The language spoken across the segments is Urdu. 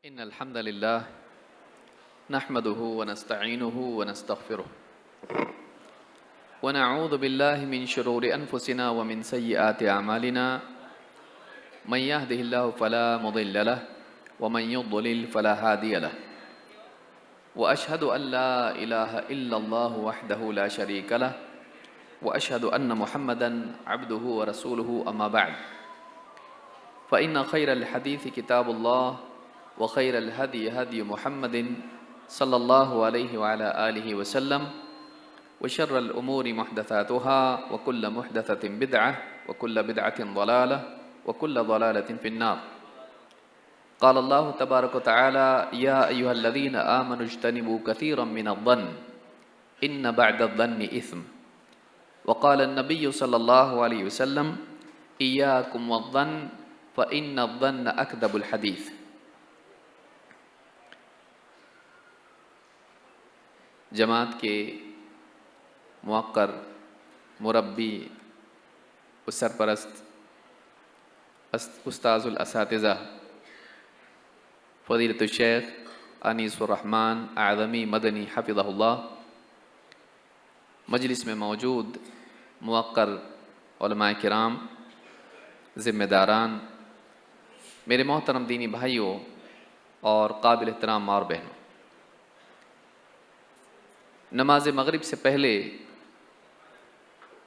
إن الحمد لله نحمده ونستعينه ونستغفره ونعوذ بالله من شرور أنفسنا ومن سيئات أعمالنا من يهده الله فلا مضل له ومن يضلل فلا هادي له وأشهد أن لا إله إلا الله وحده لا شريك له وأشهد أن محمدا عبده ورسوله أما بعد فإن خير الحديث كتاب الله وخير الهدي هدي محمد صلى الله عليه وعلى آله وسلم وشر الأمور محدثاتها وكل محدثة بدعة وكل بدعة ضلالة وكل ضلالة في النار. قال الله تبارك وتعالى يا أيها الذين آمنوا اجتنبوا كثيرا من الظن إن بعد الظن إثم. وقال النبي صلى الله عليه وسلم إياكم والظن فإن الظن أكذب الحديث. جماعت کے موقر مربی و سرپرست استاذ الاساتذہ فضیلۃ الشیخ انیس الرحمن اعظمی مدنی حفظہ اللہ، مجلس میں موجود موقر علماء کرام، ذمہ داران، میرے محترم دینی بھائیوں اور قابل احترام ماں اور بہنوں، نماز مغرب سے پہلے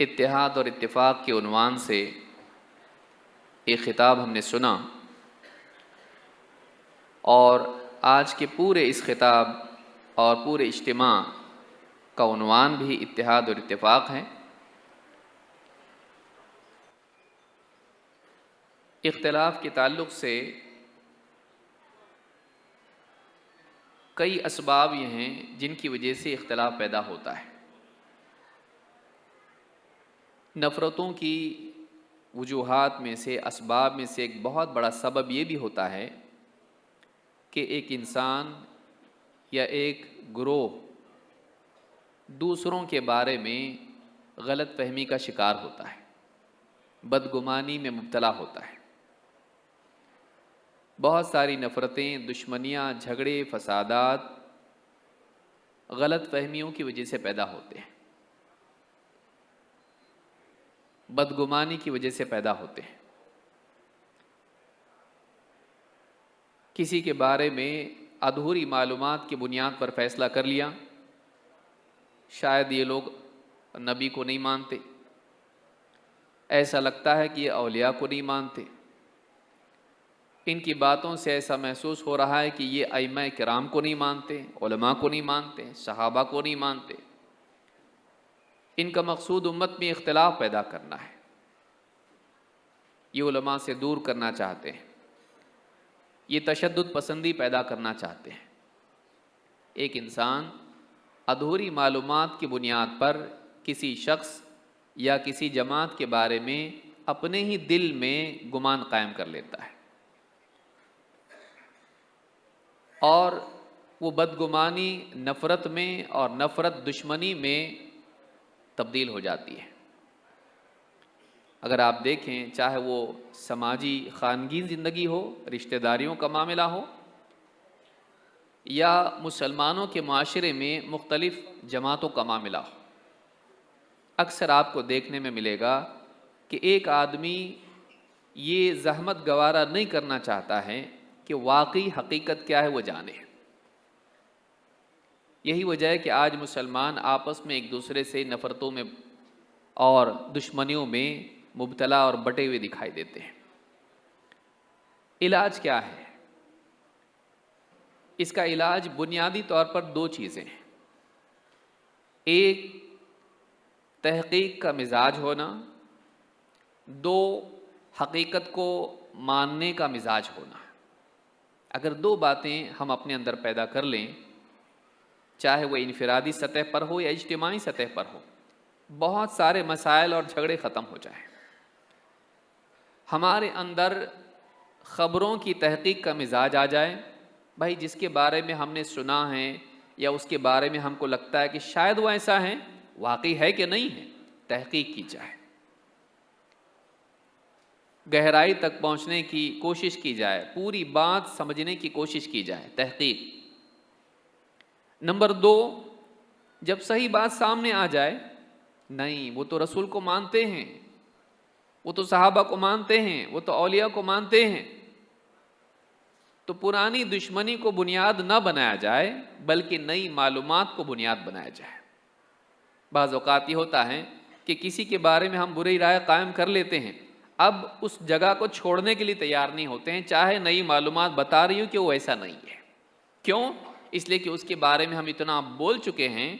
اتحاد اور اتفاق کے عنوان سے ایک خطاب ہم نے سنا، اور آج کے پورے اس خطاب اور پورے اجتماع کا عنوان بھی اتحاد اور اتفاق ہے۔ اختلاف کے تعلق سے کئی اسباب یہ ہیں جن کی وجہ سے اختلاف پیدا ہوتا ہے۔ نفرتوں کی وجوہات میں سے، اسباب میں سے ایک بہت بڑا سبب یہ بھی ہوتا ہے کہ ایک انسان یا ایک گروہ دوسروں کے بارے میں غلط فہمی کا شکار ہوتا ہے، بدگمانی میں مبتلا ہوتا ہے۔ بہت ساری نفرتیں، دشمنیاں، جھگڑے، فسادات غلط فہمیوں کی وجہ سے پیدا ہوتے ہیں، بدگمانی کی وجہ سے پیدا ہوتے ہیں۔ کسی کے بارے میں ادھوری معلومات کی بنیاد پر فیصلہ کر لیا، شاید یہ لوگ نبی کو نہیں مانتے، ایسا لگتا ہے کہ یہ اولیاء کو نہیں مانتے، ان کی باتوں سے ایسا محسوس ہو رہا ہے کہ یہ ائمہ کرام کو نہیں مانتے، علماء کو نہیں مانتے، صحابہ کو نہیں مانتے۔ ان کا مقصود امت میں اختلاف پیدا کرنا ہے، یہ علماء سے دور کرنا چاہتے ہیں، یہ تشدد پسندی پیدا کرنا چاہتے ہیں۔ ایک انسان ادھوری معلومات کی بنیاد پر کسی شخص یا کسی جماعت کے بارے میں اپنے ہی دل میں گمان قائم کر لیتا ہے، اور وہ بدگمانی نفرت میں اور نفرت دشمنی میں تبدیل ہو جاتی ہے۔ اگر آپ دیکھیں، چاہے وہ سماجی خانگی زندگی ہو، رشتہ داریوں کا معاملہ ہو، یا مسلمانوں کے معاشرے میں مختلف جماعتوں کا معاملہ ہو، اکثر آپ کو دیکھنے میں ملے گا کہ ایک آدمی یہ زحمت گوارا نہیں کرنا چاہتا ہے کہ واقعی حقیقت کیا ہے وہ جانے۔ یہی وجہ ہے کہ آج مسلمان آپس میں ایک دوسرے سے نفرتوں میں اور دشمنیوں میں مبتلا اور بٹے ہوئے دکھائی دیتے ہیں۔ علاج کیا ہے؟ اس کا علاج بنیادی طور پر دو چیزیں ہیں۔ ایک، تحقیق کا مزاج ہونا، دو، حقیقت کو ماننے کا مزاج ہونا۔ اگر دو باتیں ہم اپنے اندر پیدا کر لیں، چاہے وہ انفرادی سطح پر ہو یا اجتماعی سطح پر ہو، بہت سارے مسائل اور جھگڑے ختم ہو جائیں۔ ہمارے اندر خبروں کی تحقیق کا مزاج آ جائے، بھائی جس کے بارے میں ہم نے سنا ہے یا اس کے بارے میں ہم کو لگتا ہے کہ شاید وہ ایسا ہے، واقعی ہے کہ نہیں ہے، تحقیق کی جائے۔ گہرائی تک پہنچنے کی کوشش کی جائے، پوری بات سمجھنے کی کوشش کی جائے، تحقیق۔ نمبر 2، جب صحیح بات سامنے آ جائے، نہیں وہ تو رسول کو مانتے ہیں، وہ تو صحابہ کو مانتے ہیں، وہ تو اولیاء کو مانتے ہیں، تو پرانی دشمنی کو بنیاد نہ بنایا جائے بلکہ نئی معلومات کو بنیاد بنایا جائے۔ بعض اوقات یہ ہوتا ہے کہ کسی کے بارے میں ہم بری رائے قائم کر لیتے ہیں، اب اس جگہ کو چھوڑنے کے لیے تیار نہیں ہوتے ہیں، چاہے نئی معلومات بتا رہی ہوں کہ وہ ایسا نہیں ہے۔ کیوں؟ اس لیے کہ اس کے بارے میں ہم اتنا بول چکے ہیں،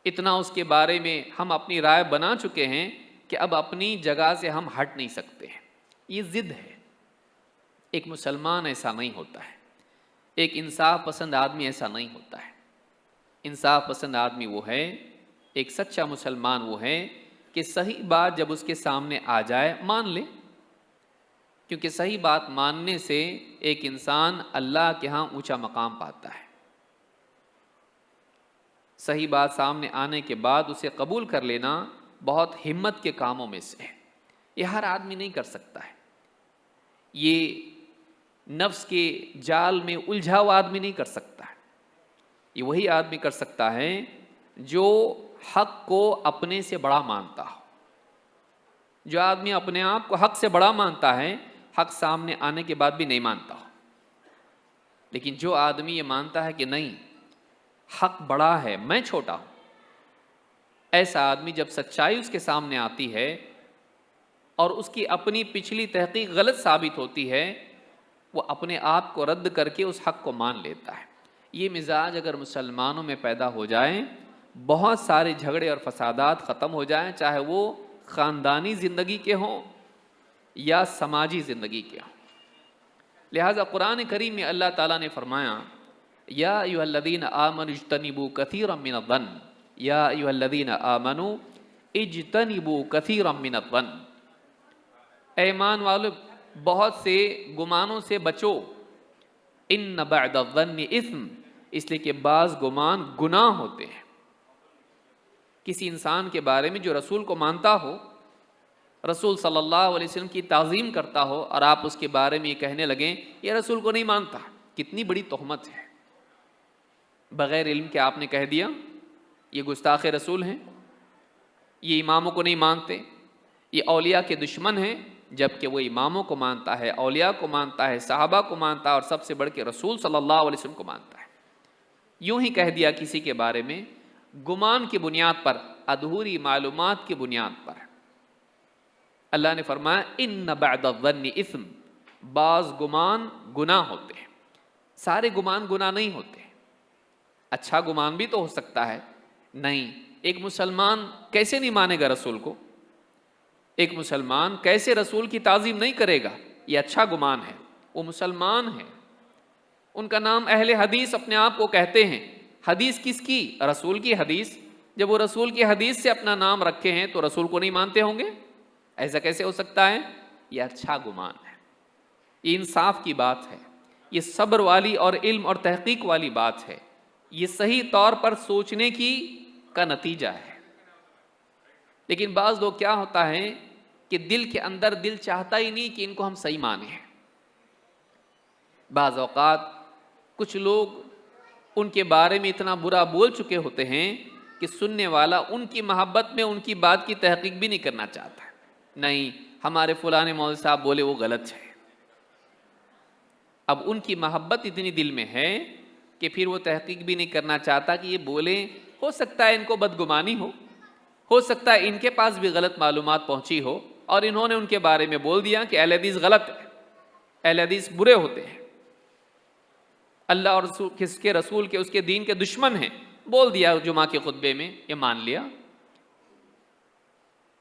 اتنا اس کے بارے میں ہم اپنی رائے بنا چکے ہیں کہ اب اپنی جگہ سے ہم ہٹ نہیں سکتے ہیں۔ یہ ضد ہے۔ ایک مسلمان ایسا نہیں ہوتا ہے، ایک انصاف پسند آدمی ایسا نہیں ہوتا ہے۔ انصاف پسند آدمی وہ ہے، ایک سچا مسلمان وہ ہے کہ صحیح بات جب اس کے سامنے آ جائے مان لے، کیونکہ صحیح بات ماننے سے ایک انسان اللہ کے ہاں اونچا مقام پاتا ہے۔ صحیح بات سامنے آنے کے بعد اسے قبول کر لینا بہت ہمت کے کاموں میں سے ہے، یہ ہر آدمی نہیں کر سکتا ہے۔ یہ نفس کے جال میں الجھا ہوا آدمی نہیں کر سکتا ہے، یہ وہی آدمی کر سکتا ہے جو حق کو اپنے سے بڑا مانتا ہو۔ جو آدمی اپنے آپ کو حق سے بڑا مانتا ہے، حق سامنے آنے کے بعد بھی نہیں مانتا ہو۔ لیکن جو آدمی یہ مانتا ہے کہ نہیں، حق بڑا ہے، میں چھوٹا ہوں، ایسا آدمی جب سچائی اس کے سامنے آتی ہے اور اس کی اپنی پچھلی تحقیق غلط ثابت ہوتی ہے، وہ اپنے آپ کو رد کر کے اس حق کو مان لیتا ہے۔ یہ مزاج اگر مسلمانوں میں پیدا ہو جائے، بہت سارے جھگڑے اور فسادات ختم ہو جائیں، چاہے وہ خاندانی زندگی کے ہوں یا سماجی زندگی کے ہوں۔ لہٰذا قرآن کریم میں اللہ تعالیٰ نے فرمایا، یا ایھا الذین آمنوا اجتنبوا کثیرا من الظن، یا ایھا الذین آمنوا اجتنبوا کثیرا من الظن، اے ایمان والو بہت سے گمانوں سے بچو، ان بعد الظن اثم، اس لیے کہ بعض گمان گناہ ہوتے ہیں۔ کسی انسان کے بارے میں جو رسول کو مانتا ہو، رسول صلی اللہ علیہ وسلم کی تعظیم کرتا ہو، اور آپ اس کے بارے میں یہ کہنے لگیں یہ رسول کو نہیں مانتا، کتنی بڑی تہمت ہے۔ بغیر علم کے آپ نے کہہ دیا یہ گستاخ رسول ہیں، یہ اماموں کو نہیں مانتے، یہ اولیاء کے دشمن ہیں، جبکہ وہ اماموں کو مانتا ہے، اولیاء کو مانتا ہے، صحابہ کو مانتا ہے، اور سب سے بڑھ کے رسول صلی اللہ علیہ وسلم کو مانتا ہے۔ یوں ہی کہہ دیا کسی کے بارے میں گمان کی بنیاد پر، ادھوری معلومات کی بنیاد پر۔ اللہ نے فرمایا ان بعد الظن اثم، بعض گمان گناہ ہوتے ہیں، سارے گمان گناہ نہیں ہوتے۔ اچھا گمان بھی تو ہو سکتا ہے، نہیں، ایک مسلمان کیسے نہیں مانے گا رسول کو؟ ایک مسلمان کیسے رسول کی تعظیم نہیں کرے گا؟ یہ اچھا گمان ہے، وہ مسلمان ہے، ان کا نام اہل حدیث اپنے آپ کو کہتے ہیں۔ حدیث کس کی؟ رسول کی حدیث۔ جب وہ رسول کی حدیث سے اپنا نام رکھے ہیں تو رسول کو نہیں مانتے ہوں گے؟ ایسا کیسے ہو سکتا ہے؟ یہ اچھا گمان ہے، یہ انصاف کی بات ہے، یہ صبر والی اور علم اور تحقیق والی بات ہے، یہ صحیح طور پر سوچنے کا نتیجہ ہے۔ لیکن بعض لوگ کیا ہوتا ہے کہ دل کے اندر دل چاہتا ہی نہیں کہ ان کو ہم صحیح مانیں۔ بعض اوقات کچھ لوگ ان کے بارے میں اتنا برا بول چکے ہوتے ہیں کہ سننے والا ان کی محبت میں ان کی بات کی تحقیق بھی نہیں کرنا چاہتا، نہیں ہمارے فلاں مولوی صاحب بولے وہ غلط ہے۔ اب ان کی محبت اتنی دل میں ہے کہ پھر وہ تحقیق بھی نہیں کرنا چاہتا کہ یہ بولیں، ہو سکتا ہے ان کو بدگمانی ہو سکتا ہے ان کے پاس بھی غلط معلومات پہنچی ہو اور انہوں نے ان کے بارے میں بول دیا کہ اہل حدیث غلط ہے، اہل حدیث برے ہوتے ہیں، اللہ اور کس کے رسول کے اس کے دین کے دشمن ہیں، بول دیا جمعہ کے خطبے میں، یہ مان لیا۔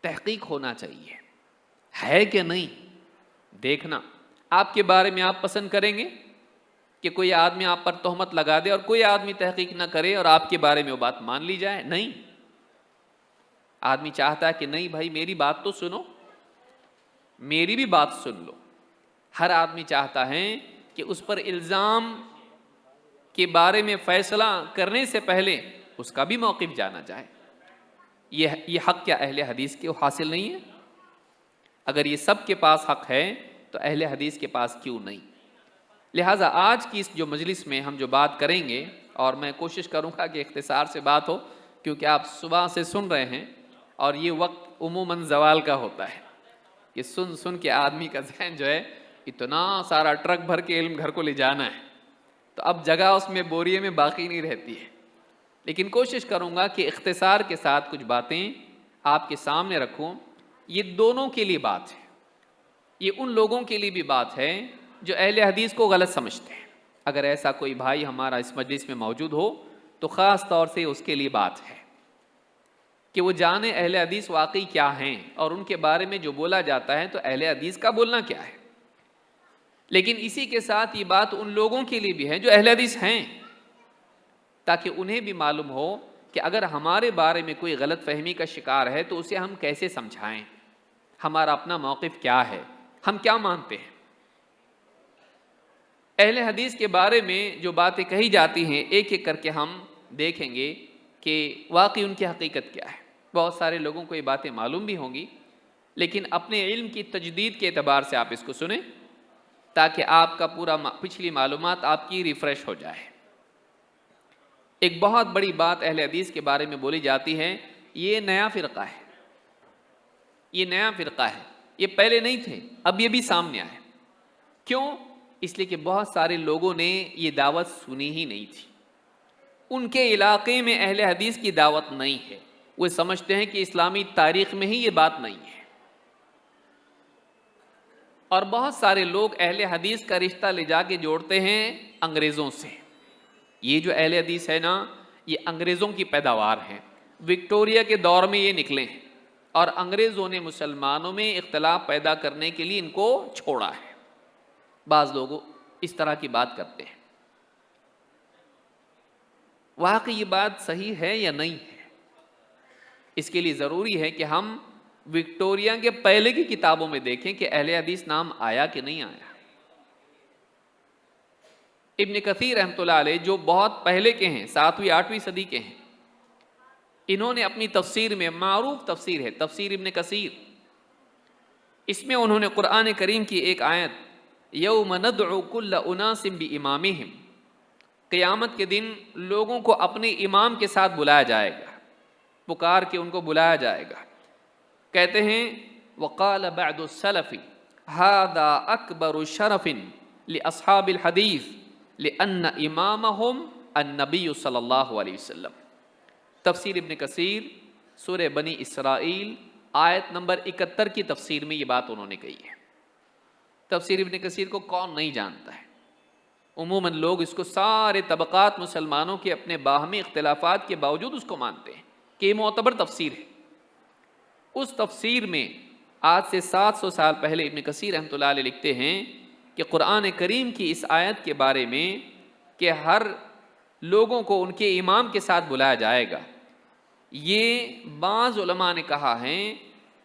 تحقیق ہونا چاہیے، ہے کہ نہیں دیکھنا۔ آپ کے بارے میں آپ پسند کریں گے کہ کوئی آدمی آپ پر تہمت لگا دے اور کوئی آدمی تحقیق نہ کرے اور آپ کے بارے میں وہ بات مان لی جائے؟ نہیں، آدمی چاہتا ہے کہ نہیں بھائی میری بات تو سنو، میری بھی بات سن لو۔ ہر آدمی چاہتا ہے کہ اس پر الزام کے بارے میں فیصلہ کرنے سے پہلے اس کا بھی موقف جانا جائے۔ یہ حق کیا اہل حدیث کے حاصل نہیں ہے؟ اگر یہ سب کے پاس حق ہے تو اہل حدیث کے پاس کیوں نہیں؟ لہٰذا آج کی اس جو مجلس میں ہم جو بات کریں گے، اور میں کوشش کروں گا کہ اختصار سے بات ہو، کیونکہ آپ صبح سے سن رہے ہیں اور یہ وقت عموماً زوال کا ہوتا ہے کہ سن سن کے آدمی کا ذہن جو ہے اتنا سارا ٹرک بھر کے علم گھر کو لے جانا ہے، تو اب جگہ اس میں بوریے میں باقی نہیں رہتی ہے۔ لیکن کوشش کروں گا کہ اختصار کے ساتھ کچھ باتیں آپ کے سامنے رکھوں۔ یہ دونوں کے لیے بات ہے، یہ ان لوگوں کے لیے بھی بات ہے جو اہل حدیث کو غلط سمجھتے ہیں۔ اگر ایسا کوئی بھائی ہمارا اس مجلس میں موجود ہو تو خاص طور سے اس کے لیے بات ہے کہ وہ جانے اہل حدیث واقعی کیا ہیں، اور ان کے بارے میں جو بولا جاتا ہے تو اہل حدیث کا بولنا کیا ہے۔ لیکن اسی کے ساتھ یہ بات ان لوگوں کے لیے بھی ہے جو اہل حدیث ہیں، تاکہ انہیں بھی معلوم ہو کہ اگر ہمارے بارے میں کوئی غلط فہمی کا شکار ہے تو اسے ہم کیسے سمجھائیں، ہمارا اپنا موقف کیا ہے، ہم کیا مانتے ہیں۔ اہل حدیث کے بارے میں جو باتیں کہی جاتی ہیں ایک ایک کر کے ہم دیکھیں گے کہ واقعی ان کی حقیقت کیا ہے۔ بہت سارے لوگوں کو یہ باتیں معلوم بھی ہوں گی، لیکن اپنے علم کی تجدید کے اعتبار سے آپ اس کو سنیں تاکہ آپ کا پورا پچھلی معلومات آپ کی ریفریش ہو جائے۔ ایک بہت بڑی بات اہل حدیث کے بارے میں بولی جاتی ہے، یہ نیا فرقہ ہے، یہ نیا فرقہ ہے، یہ پہلے نہیں تھے، اب یہ بھی سامنے آئے۔ کیوں؟ اس لیے کہ بہت سارے لوگوں نے یہ دعوت سنی ہی نہیں تھی، ان کے علاقے میں اہل حدیث کی دعوت نہیں ہے، وہ سمجھتے ہیں کہ اسلامی تاریخ میں ہی یہ بات نہیں ہے۔ اور بہت سارے لوگ اہل حدیث کا رشتہ لے جا کے جوڑتے ہیں انگریزوں سے۔ یہ جو اہل حدیث ہے نا، یہ انگریزوں کی پیداوار ہے، وکٹوریہ کے دور میں یہ نکلے ہیں، اور انگریزوں نے مسلمانوں میں اختلاف پیدا کرنے کے لیے ان کو چھوڑا ہے۔ بعض لوگ اس طرح کی بات کرتے ہیں، واقعی یہ بات صحیح ہے یا نہیں ہے؟ اس کے لیے ضروری ہے کہ ہم وکٹوریہ کے پہلے کی کتابوں میں دیکھیں کہ اہل حدیث نام آیا کہ نہیں آیا۔ ابن کثیر رحمۃ اللہ علیہ جو بہت پہلے کے ہیں، 7ویں 8ویں صدی کے ہیں، انہوں نے اپنی تفسیر میں، معروف تفسیر ہے تفسیر ابن کثیر، اس میں انہوں نے قرآن کریم کی ایک آیت یوم ندعو کل اناس بامامہم، قیامت کے دن لوگوں کو اپنے امام کے ساتھ بلایا جائے گا، پکار کے ان کو بلایا جائے گا۔ کہتے ہیں وقال بعد السلف هذا اکبر شرف لاصحاب الحدیث لان امامہم النبی صلی اللہ علیہ وسلم۔ تفسیر ابن کثیر سورہ بنی اسرائیل آیت نمبر 71 کی تفسیر میں یہ بات انہوں نے کہی ہے۔ تفسیر ابن کثیر کو کون نہیں جانتا ہے؟ عموماً لوگ اس کو، سارے طبقات مسلمانوں کے اپنے باہمی اختلافات کے باوجود اس کو مانتے ہیں کہ یہ معتبر تفسیر ہے۔ اس تفسیر میں آج سے 700 سال پہلے ابن کثیر رحمۃ اللہ علیہ لکھتے ہیں کہ قرآن کریم کی اس آیت کے بارے میں کہ ہر لوگوں کو ان کے امام کے ساتھ بلایا جائے گا، یہ بعض علماء نے کہا ہے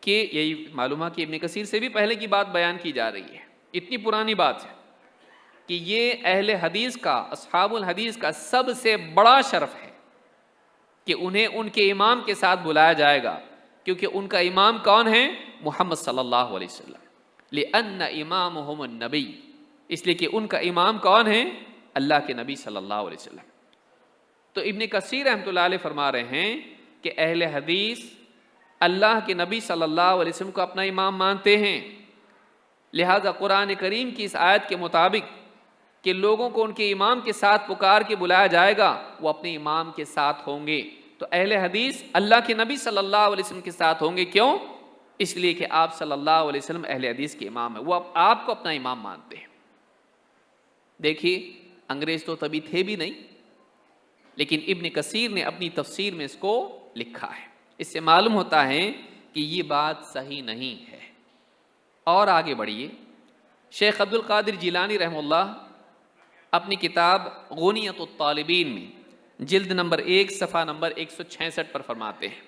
کہ یہی معلوم ہے کہ ابن کثیر سے بھی پہلے کی بات بیان کی جا رہی ہے، اتنی پرانی بات ہے کہ یہ اہل حدیث کا، اصحاب الحدیث کا سب سے بڑا شرف ہے کہ انہیں ان کے امام کے ساتھ بلایا جائے گا، کیونکہ ان کا امام کون ہے؟ محمد صلی اللہ علیہ وسلم، لأن امامہم النبی، اس لیے کہ ان کا امام کون ہے؟ اللہ کے نبی صلی اللہ علیہ وسلم۔ تو ابن کثیر رحمۃ اللہ علیہ فرما رہے ہیں کہ اہل حدیث اللہ کے نبی صلی اللہ علیہ وسلم کو اپنا امام مانتے ہیں، لہذا قرآن کریم کی اس آیت کے مطابق کہ لوگوں کو ان کے امام کے ساتھ پکار کے بلایا جائے گا، وہ اپنے امام کے ساتھ ہوں گے۔ تو اہل حدیث اللہ کے نبی صلی اللہ علیہ وسلم کے ساتھ ہوں گے، کیوں؟ اس لیے کہ آپ صلی اللہ علیہ وسلم اہل حدیث کے امام ہیں، وہ آپ کو اپنا امام مانتے ہیں۔ دیکھیے انگریز تو تبھی تھے بھی نہیں، لیکن ابن کثیر نے اپنی تفسیر میں اس کو لکھا ہے۔ اس سے معلوم ہوتا ہے کہ یہ بات صحیح نہیں ہے۔ اور آگے بڑھیے، شیخ عبد القادر جیلانی رحمہ اللہ اپنی کتاب غنیۃ الطالبین میں جلد نمبر 1 صفحہ نمبر 166 پر فرماتے ہیں،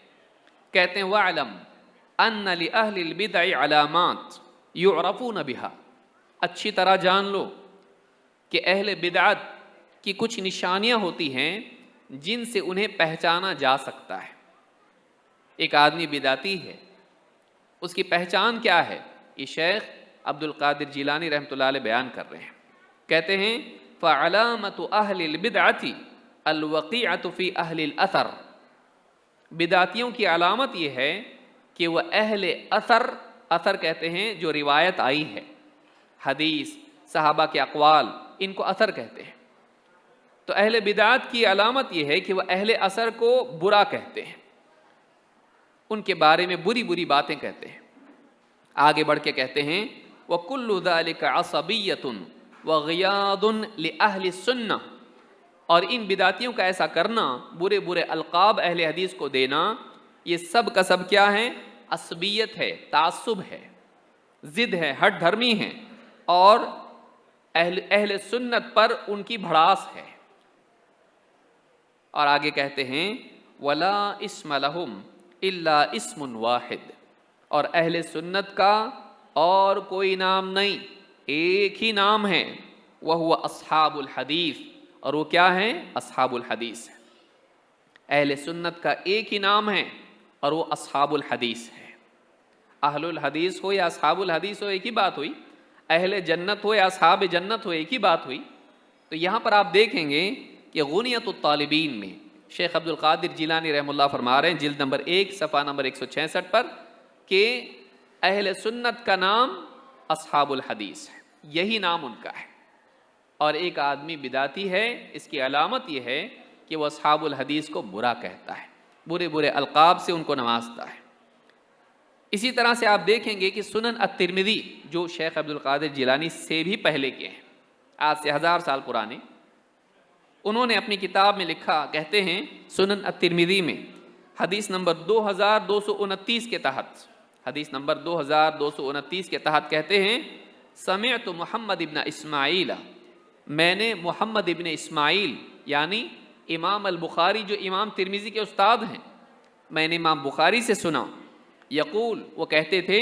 کہتے ہیں وَاعْلَمْ أَنَّ لِأَهْلِ الْبِدْعِ عَلَامَاتٍ يُعْرَفُونَ بِهَا، اچھی طرح جان لو کہ اہل بدعت کی کچھ نشانیاں ہوتی ہیں جن سے انہیں پہچانا جا سکتا ہے۔ ایک آدمی بدعتی ہے، اس کی پہچان کیا ہے؟ یہ شیخ عبد القادر جیلانی رحمۃ اللہ علیہ بیان کر رہے ہیں. کہتے ہیں فعلامة اہل البدعة الوقیعة فی اہل الاثر. بدعتیوں کی علامت یہ ہے کہ وہ اہل اثر کہتے ہیں جو روایت آئی ہے، حدیث، صحابہ کے اقوال، ان کو اثر کہتے ہیں. تو اہل بدعت کی علامت یہ ہے کہ وہ اہل اثر کو برا کہتے ہیں، ان کے بارے میں بری بری باتیں کہتے ہیں. آگے بڑھ کے کہتے ہیں وَكُلُّ ذَلِكَ عَصَبِيَّةٌ وَغِيَاضٌ لِأَهْلِ السُّنَّةِ. اور ان بدعتیوں کا ایسا کرنا، برے برے القاب اہل حدیث کو دینا، یہ سب کا سب کیا ہے؟ عصبیت ہے، تعصب ہے، ضد ہے، ہٹ دھرمی ہے، اور اہل سنت پر ان کی بھڑاس ہے. اور آگے کہتے ہیں وَلَا اسم لَهُمْ إِلَّا اسم واحد. اور اہل سنت کا اور کوئی نام نہیں، ایک ہی نام ہے، وَهُوَ أَصْحَابُ الْحَدِيثِ. اور وہ کیا ہے؟ اصحاب الحدیث ہے. اہل سنت کا ایک ہی نام ہے اور وہ اصحاب الحدیث ہے. اہل الحدیث ہو یا اصحاب الحدیث ہو ایک ہی بات ہوئی، اہل جنت ہو یا اصحاب جنت ہو ایک ہی بات ہوئی. تو یہاں پر آپ دیکھیں گے کہ غنیۃ الطالبین میں شیخ عبد القادر جیلانی رحمہ اللہ فرما رہے ہیں جلد نمبر 1 صفحہ نمبر 166 پر کہ اہل سنت کا نام اصحاب الحدیث ہے، یہی نام ان کا ہے. اور ایک آدمی بدعتی ہے، اس کی علامت یہ ہے کہ وہ اصحاب الحدیث کو برا کہتا ہے، برے برے القاب سے ان کو نوازتا ہے. اسی طرح سے آپ دیکھیں گے کہ سنن الترمذی جو شیخ عبد القادر جیلانی سے بھی پہلے کے ہیں، آج سے 1000 سال پرانے، انہوں نے اپنی کتاب میں لکھا، کہتے ہیں سنن الترمذی میں حدیث نمبر 2229 کے تحت، حدیث نمبر 2229 کے تحت کہتے ہیں سمعت محمد ابن اسماعیل، میں نے محمد ابن اسماعیل یعنی امام البخاری جو امام ترمذی کے استاد ہیں، میں نے امام بخاری سے سنا، یقول وہ کہتے تھے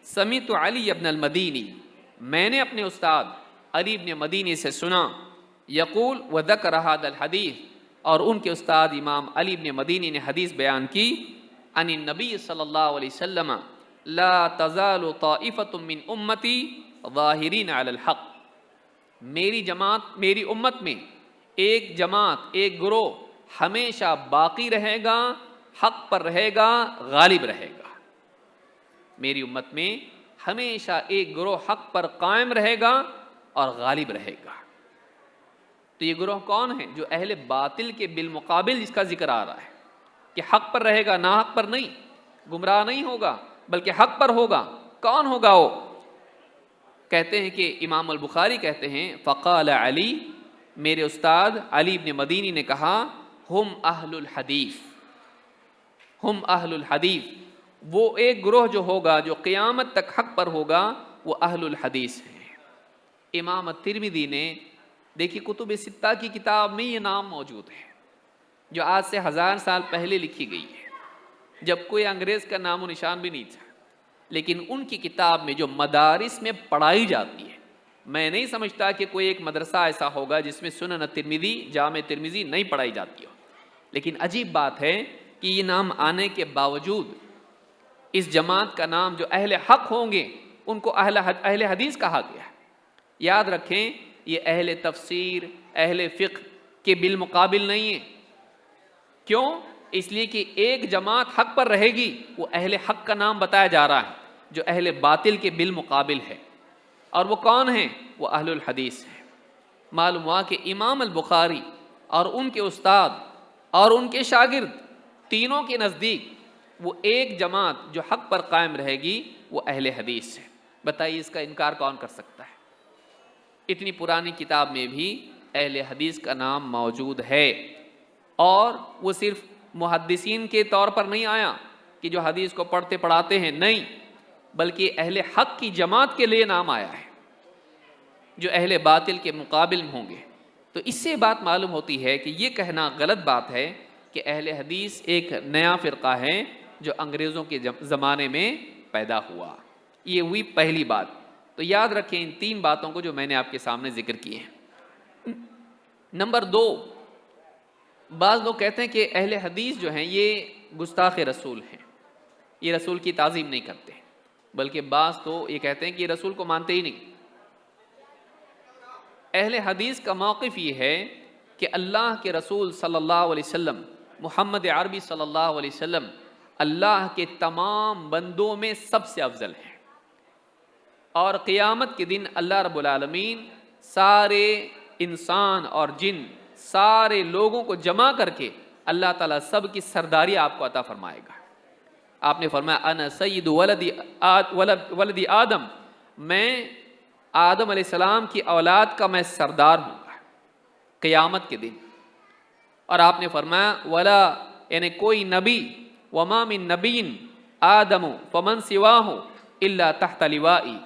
سمعت علی ابن المدینی، میں نے اپنے استاد علی ابن مدینی سے سنا، یقول وذکر ھذا الحدیث، اور ان کے استاد امام علی ابن مدینی نے حدیث بیان کی، عن النبی صلی اللہ علیہ وسلم لا تزال طائفۃ من امتی ظاہرین علی الحق. میری جماعت، میری امت میں ایک جماعت، ایک گروہ ہمیشہ باقی رہے گا، حق پر رہے گا، غالب رہے گا. میری امت میں ہمیشہ ایک گروہ حق پر قائم رہے گا اور غالب رہے گا. تو یہ گروہ کون ہے؟ جو اہل باطل کے بالمقابل جس کا ذکر آ رہا ہے کہ حق پر رہے گا، نا حق پر نہیں، گمراہ نہیں ہوگا بلکہ حق پر ہوگا. کون ہوگا وہ؟ کہتے ہیں کہ امام البخاری کہتے ہیں فقال علی، میرے استاد علی ابن مدینی نے کہا ہم اہل الحدیث، ہم اہل الحدیث، وہ ایک گروہ جو ہوگا جو قیامت تک حق پر ہوگا وہ اہل الحدیث ہیں. امام الترمذی نے دیکھی کتب ستہ کی کتاب میں یہ نام موجود ہے جو آج سے 1000 سال پہلے لکھی گئی ہے، جب کوئی انگریز کا نام و نشان بھی نہیں تھا، لیکن ان کی کتاب میں جو مدارس میں پڑھائی جاتی ہے، میں نہیں سمجھتا کہ کوئی ایک مدرسہ ایسا ہوگا جس میں سنن الترمذی، جامع ترمذی نہیں پڑھائی جاتی ہو. لیکن عجیب بات ہے کہ یہ نام آنے کے باوجود اس جماعت کا نام جو اہل حق ہوں گے ان کو اہل حدیث کہا گیا. یاد رکھیں یہ اہل تفسیر، اہل فقہ کے بالمقابل نہیں ہے. کیوں؟ اس لیے کہ ایک جماعت حق پر رہے گی، وہ اہل حق کا نام بتایا جا رہا ہے جو اہل باطل کے بالمقابل ہے. اور وہ کون ہیں؟ وہ اہل الحدیث ہیں. معلوم ہوا کہ امام البخاری اور ان کے استاد اور ان کے شاگرد تینوں کے نزدیک وہ ایک جماعت جو حق پر قائم رہے گی وہ اہل حدیث ہے. بتائیے اس کا انکار کون کر سکتا ہے؟ اتنی پرانی کتاب میں بھی اہل حدیث کا نام موجود ہے، اور وہ صرف محدثین کے طور پر نہیں آیا کہ جو حدیث کو پڑھتے پڑھاتے ہیں، نہیں، بلکہ اہل حق کی جماعت کے لیے نام آیا ہے جو اہل باطل کے مقابل میں ہوں گے. تو اس سے بات معلوم ہوتی ہے کہ یہ کہنا غلط بات ہے کہ اہل حدیث ایک نیا فرقہ ہے جو انگریزوں کے زمانے میں پیدا ہوا. یہ ہوئی پہلی بات. تو یاد رکھیں ان 3 باتوں کو جو میں نے آپ کے سامنے ذکر کیے ہیں. نمبر 2، بعض لوگ کہتے ہیں کہ اہل حدیث جو ہیں یہ گستاخ رسول ہیں، یہ رسول کی تعظیم نہیں کرتے. بلکہ بعض تو یہ کہتے ہیں کہ یہ رسول کو مانتے ہی نہیں۔ اہل حدیث کا موقف یہ ہے کہ اللہ کے رسول صلی اللہ علیہ وسلم، محمد عربی صلی اللہ علیہ وسلم اللہ کے تمام بندوں میں سب سے افضل ہیں، اور قیامت کے دن اللہ رب العالمین سارے انسان اور جن سارے لوگوں کو جمع کر کے اللہ تعالیٰ سب کی سرداری آپ کو عطا فرمائے گا۔ آپ نے فرمایا انا سید ولد آدم، میں آدم علیہ السلام کی اولاد کا میں سردار ہوں گا قیامت کے دن۔ اور آپ نے فرمایا ولا، یعنی کوئی نبی، وما من نبی آدم فمن سواہ الا تحت لوائی،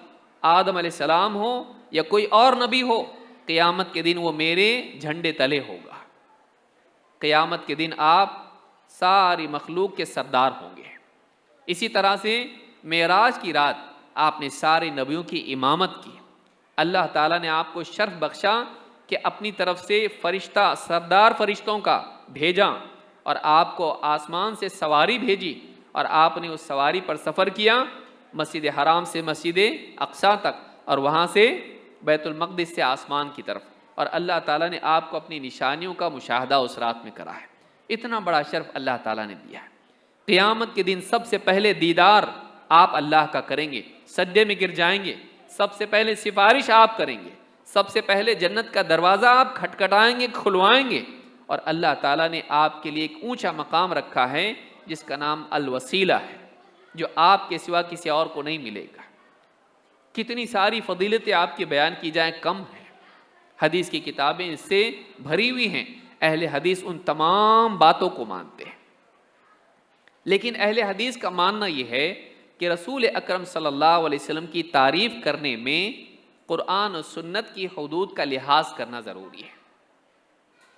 آدم علیہ السلام ہو یا کوئی اور نبی ہو، قیامت کے دن وہ میرے جھنڈے تلے ہوگا۔ قیامت کے دن آپ ساری مخلوق کے سردار ہوں گے۔ اسی طرح سے معراج کی رات آپ نے سارے نبیوں کی امامت کی، اللہ تعالیٰ نے آپ کو شرف بخشا کہ اپنی طرف سے فرشتہ، سردار فرشتوں کا بھیجا، اور آپ کو آسمان سے سواری بھیجی، اور آپ نے اس سواری پر سفر کیا مسجد حرام سے مسجد اقصیٰ تک، اور وہاں سے بیت المقدس سے آسمان کی طرف، اور اللہ تعالیٰ نے آپ کو اپنی نشانیوں کا مشاہدہ اس رات میں کرا ہے۔ اتنا بڑا شرف اللہ تعالیٰ نے دیا ہے۔ قیامت کے دن سب سے پہلے دیدار آپ اللہ کا کریں گے، سجدے میں گر جائیں گے، سب سے پہلے سفارش آپ کریں گے، سب سے پہلے جنت کا دروازہ آپ کھٹکھٹائیں گے، کھلوائیں گے، اور اللہ تعالیٰ نے آپ کے لیے ایک اونچا مقام رکھا ہے جس کا نام الوسیلہ ہے، جو آپ کے سوا کسی اور کو نہیں ملے گا۔ کتنی ساری فضیلتیں آپ کی بیان کی جائیں کم ہیں، حدیث کی کتابیں اس سے بھری ہوئی ہیں، اہل حدیث ان تمام باتوں کو مانتے ہیں۔ لیکن اہل حدیث کا ماننا یہ ہے کہ رسول اکرم صلی اللہ علیہ وسلم کی تعریف کرنے میں قرآن و سنت کی حدود کا لحاظ کرنا ضروری ہے۔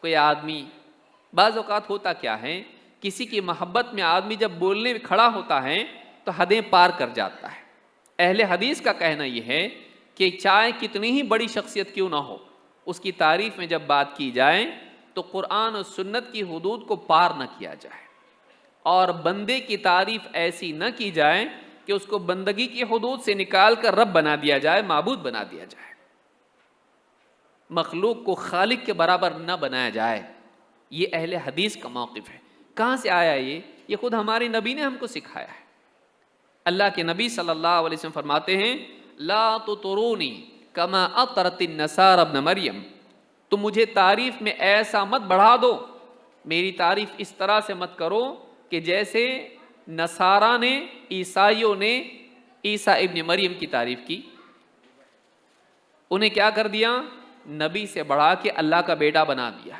کوئی آدمی، بعض اوقات ہوتا کیا ہے، کسی کی محبت میں آدمی جب بولنے میں کھڑا ہوتا ہے تو حدیں پار کر جاتا ہے۔ اہل حدیث کا کہنا یہ ہے کہ چاہے کتنی ہی بڑی شخصیت کیوں نہ ہو، اس کی تعریف میں جب بات کی جائے تو قرآن و سنت کی حدود کو پار نہ کیا جائے، اور بندے کی تعریف ایسی نہ کی جائے کہ اس کو بندگی کی حدود سے نکال کر رب بنا دیا جائے، معبود بنا دیا جائے، مخلوق کو خالق کے برابر نہ بنایا جائے۔ یہ اہل حدیث کا موقف ہے۔ کہاں سے آیا یہ خود ہمارے نبی نے ہم کو سکھایا ہے۔ اللہ کے نبی صلی اللہ علیہ وسلم فرماتے ہیں لا تطرونی کما اطرت النصارى ابن مریم، تم مجھے تعریف میں ایسا مت بڑھا دو، میری تعریف اس طرح سے مت کرو کہ جیسے نصارہ نے، عیسائیوں نے عیسیٰ ابن مریم کی تعریف کی، انہیں کیا کر دیا، نبی سے بڑھا کے اللہ کا بیٹا بنا دیا،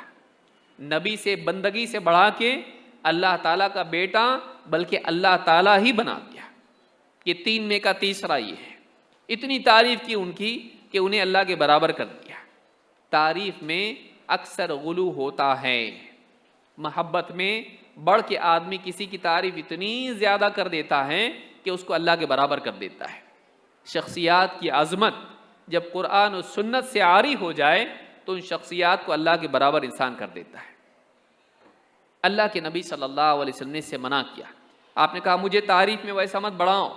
نبی سے بندگی سے بڑھا کے اللہ تعالیٰ کا بیٹا بلکہ اللہ تعالیٰ ہی بنا دیا۔ یہ تین میں کا تیسرا یہ ہے۔ اتنی تعریف کی ان کی کہ انہیں اللہ کے برابر کر دیا۔ تعریف میں اکثر غلو ہوتا ہے، محبت میں بڑھ کے آدمی کسی کی تعریف اتنی زیادہ کر دیتا ہے کہ اس کو اللہ کے برابر کر دیتا ہے۔ شخصیات کی عظمت جب قرآن و سنت سے عاری ہو جائے تو ان شخصیات کو اللہ کے برابر انسان کر دیتا ہے۔ اللہ کے نبی صلی اللہ علیہ وسلم نے اس سے منع کیا۔ آپ نے کہا مجھے تعریف میں ویسا مت بڑھاؤ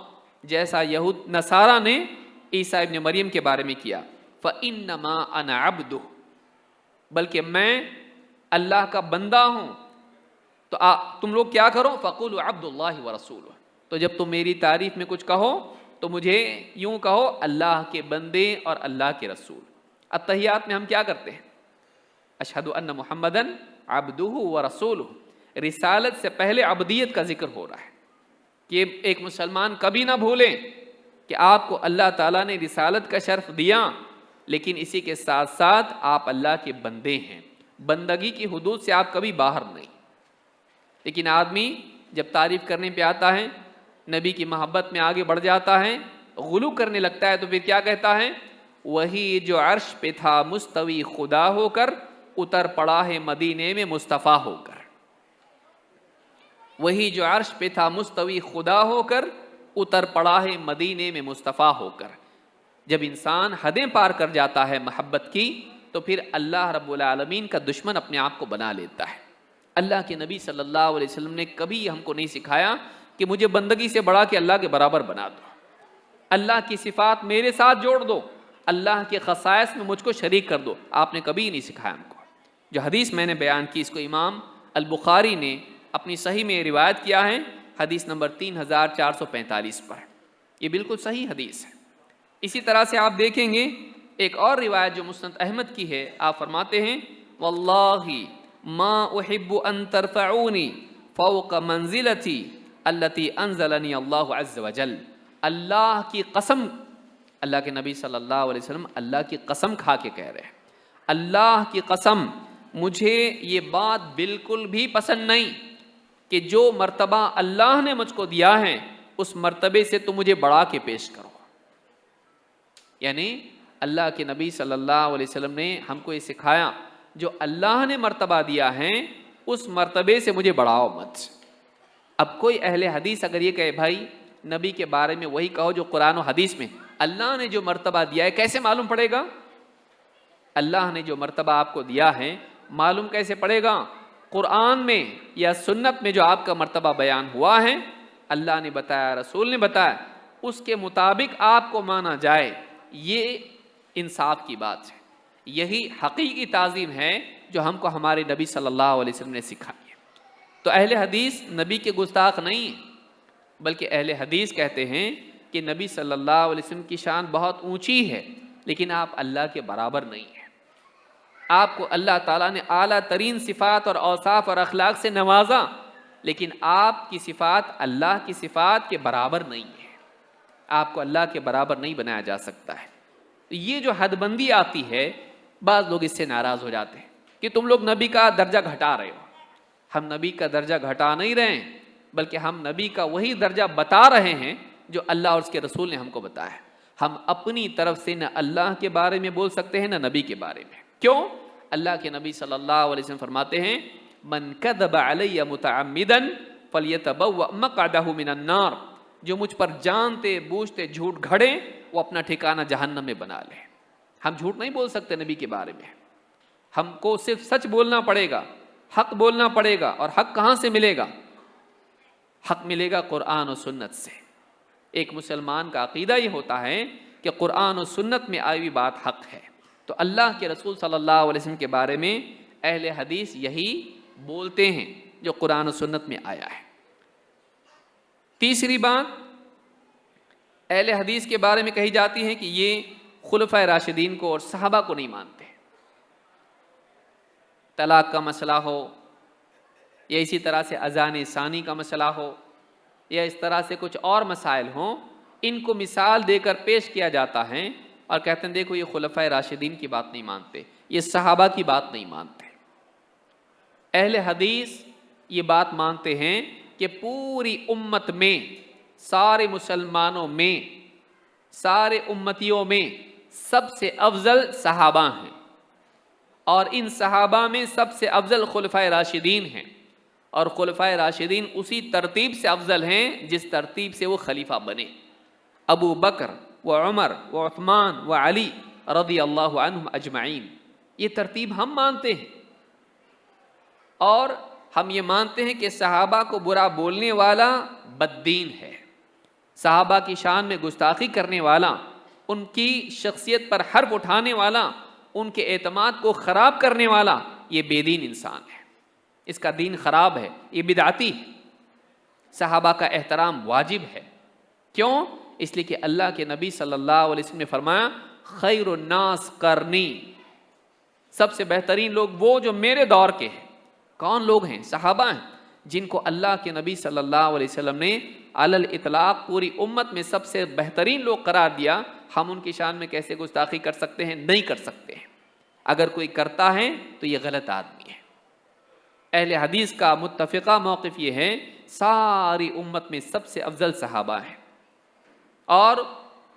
جیسا یہود نصارہ نے عیسیٰ ابن مریم کے بارے میں کیا۔ فَإِنَّمَا أَنَا عَبْدُ، بلکہ میں اللہ کا بندہ ہوں۔ تو تم لوگ کیا کرو، فَقُولُوا عَبْدُ اللَّهِ وَرَسُولُهُ، تو جب تم میری تعریف میں کچھ کہو تو مجھے یوں کہو اللہ کے بندے اور اللہ کے رسول۔ التحیات میں ہم کیا کرتے ہیں، اشہد ان محمدن عبدہ ورسولہ، رسالت سے پہلے عبدیت کا ذکر ہو رہا ہے کہ ایک مسلمان کبھی نہ بھولے کہ آپ کو اللہ تعالیٰ نے رسالت کا شرف دیا، لیکن اسی کے ساتھ ساتھ آپ اللہ کے بندے ہیں، بندگی کی حدود سے آپ کبھی باہر نہیں۔ لیکن آدمی جب تعریف کرنے پہ آتا ہے، نبی کی محبت میں آگے بڑھ جاتا ہے، غلو کرنے لگتا ہے، تو پھر کیا کہتا ہے، وہی جو عرش پہ تھا مستوی خدا ہو کر اتر پڑا ہے مدینے میں مصطفیٰ ہو کر۔ وہی جو عرش پہ تھا مستوی خدا ہو کر اتر پڑا ہے مدینے میں مصطفیٰ ہو کر۔ جب انسان حدیں پار کر جاتا ہے محبت کی تو پھر اللہ رب العالمین کا دشمن اپنے آپ کو بنا لیتا ہے۔ اللہ کے نبی صلی اللہ علیہ وسلم نے کبھی ہم کو نہیں سکھایا کہ مجھے بندگی سے بڑھا کے اللہ کے برابر بنا دو۔ اللہ کی صفات میرے ساتھ جوڑ دو، اللہ کے خصائص میں مجھ کو شریک کر دو۔ آپ نے کبھی نہیں سکھایا ہم کو۔ جو حدیث میں نے بیان کی اس کو امام البخاری نے اپنی صحیح میں روایت کیا ہے، حدیث نمبر 3445 پر، یہ بالکل صحیح حدیث ہے۔ اسی طرح سے آپ دیکھیں گے ایک اور روایت جو مسند احمد کی ہے، آپ فرماتے ہیں واللہ ما احب ان ترفعونی فوق منزلتی التي انزلنی اللہ عز وجل۔ اللہ کی قسم، اللہ کے نبی صلی اللہ علیہ وسلم اللہ کی قسم کھا کے کہہ رہے ہیں، اللہ کی قسم مجھے یہ بات بالکل بھی پسند نہیں کہ جو مرتبہ اللہ نے مجھ کو دیا ہے اس مرتبے سے تو مجھے بڑھا کے پیش کرو۔ یعنی اللہ کے نبی صلی اللہ علیہ وسلم نے ہم کو یہ سکھایا، جو اللہ نے مرتبہ دیا ہے اس مرتبے سے مجھے بڑھاؤ مت۔ اب کوئی اہل حدیث اگر یہ کہے بھائی نبی کے بارے میں وہی کہو جو قرآن و حدیث میں، اللہ نے جو مرتبہ دیا ہے کیسے معلوم پڑے گا؟ اللہ نے جو مرتبہ آپ کو دیا ہے معلوم کیسے پڑے گا؟ قرآن میں یا سنت میں جو آپ کا مرتبہ بیان ہوا ہے، اللہ نے بتایا، رسول نے بتایا، اس کے مطابق آپ کو مانا جائے، یہ انصاف کی بات ہے، یہی حقیقی تعظیم ہے جو ہم کو ہمارے نبی صلی اللہ علیہ وسلم نے سکھائی ہے۔ تو اہل حدیث نبی کے گستاخ نہیں، بلکہ اہل حدیث کہتے ہیں کہ نبی صلی اللہ علیہ وسلم کی شان بہت اونچی ہے، لیکن آپ اللہ کے برابر نہیں ہیں۔ آپ کو اللہ تعالیٰ نے اعلیٰ ترین صفات اور اوصاف اور اخلاق سے نوازا، لیکن آپ کی صفات اللہ کی صفات کے برابر نہیں ہے، آپ کو اللہ کے برابر نہیں بنایا جا سکتا ہے۔ تو یہ جو حد بندی آتی ہے، بعض لوگ اس سے ناراض ہو جاتے ہیں کہ تم لوگ نبی کا درجہ گھٹا رہے ہو۔ ہم نبی کا درجہ گھٹا نہیں رہے ہیں، بلکہ ہم نبی کا وہی درجہ بتا رہے ہیں جو اللہ اور اس کے رسول نے ہم کو بتایا ہے۔ ہم اپنی طرف سے نہ اللہ کے بارے میں بول سکتے ہیں نہ نبی کے بارے میں۔ کیوں؟ اللہ کے نبی صلی اللہ علیہ وسلم فرماتے ہیں من کذب علی متعمدا فلیتبوأ مقعدہ من النار، جو مجھ پر جانتے بوجھتے جھوٹ گھڑے وہ اپنا ٹھکانہ جہنم میں بنا لے۔ ہم جھوٹ نہیں بول سکتے نبی کے بارے میں، ہم کو صرف سچ بولنا پڑے گا، حق بولنا پڑے گا۔ اور حق کہاں سے ملے گا؟ حق ملے گا قرآن و سنت سے۔ ایک مسلمان کا عقیدہ یہ ہوتا ہے کہ قرآن و سنت میں آئی ہوئی بات حق ہے۔ تو اللہ کے رسول صلی اللہ علیہ وسلم کے بارے میں اہل حدیث یہی بولتے ہیں جو قرآن و سنت میں آیا ہے۔ تیسری بات اہل حدیث کے بارے میں کہی جاتی ہے کہ یہ خلفائے راشدین کو اور صحابہ کو نہیں مانتے۔ طلاق کا مسئلہ ہو یا اسی طرح سے اذان ثانی کا مسئلہ ہو یا اس طرح سے کچھ اور مسائل ہوں، ان کو مثال دے کر پیش کیا جاتا ہے اور کہتے ہیں دیکھو یہ خلفائے راشدین کی بات نہیں مانتے، یہ صحابہ کی بات نہیں مانتے۔ اہل حدیث یہ بات مانتے ہیں کہ پوری امت میں، سارے مسلمانوں میں، سارے امتیوں میں سب سے افضل صحابہ ہیں، اور ان صحابہ میں سب سے افضل خلفائے راشدین ہیں، اور خلفائے راشدین اسی ترتیب سے افضل ہیں جس ترتیب سے وہ خلیفہ بنے۔ ابو بکر و عمر و عثمان و علی رضی اللہ عنہم اجمعین، یہ ترتیب ہم مانتے ہیں۔ اور ہم یہ مانتے ہیں کہ صحابہ کو برا بولنے والا بددین ہے، صحابہ کی شان میں گستاخی کرنے والا، ان کی شخصیت پر حرف اٹھانے والا، ان کے اعتماد کو خراب کرنے والا، یہ بے دین انسان ہے، اس کا دین خراب ہے، یہ بدعتی ہے۔ صحابہ کا احترام واجب ہے۔ کیوں؟ اس لیے کہ اللہ کے نبی صلی اللہ علیہ وسلم نے فرمایا خیر الناس قرنی، سب سے بہترین لوگ وہ جو میرے دور کے ہیں۔ کون لوگ ہیں؟ صحابہ ہیں، جن کو اللہ کے نبی صلی اللہ علیہ وسلم نے علی الاطلاق پوری امت میں سب سے بہترین لوگ قرار دیا۔ ہم ان کی شان میں کیسے گستاخی کر سکتے ہیں؟ نہیں کر سکتے ہیں۔ اگر کوئی کرتا ہے تو یہ غلط آدمی ہے۔ اہل حدیث کا متفقہ موقف یہ ہے ساری امت میں سب سے افضل صحابہ ہیں، اور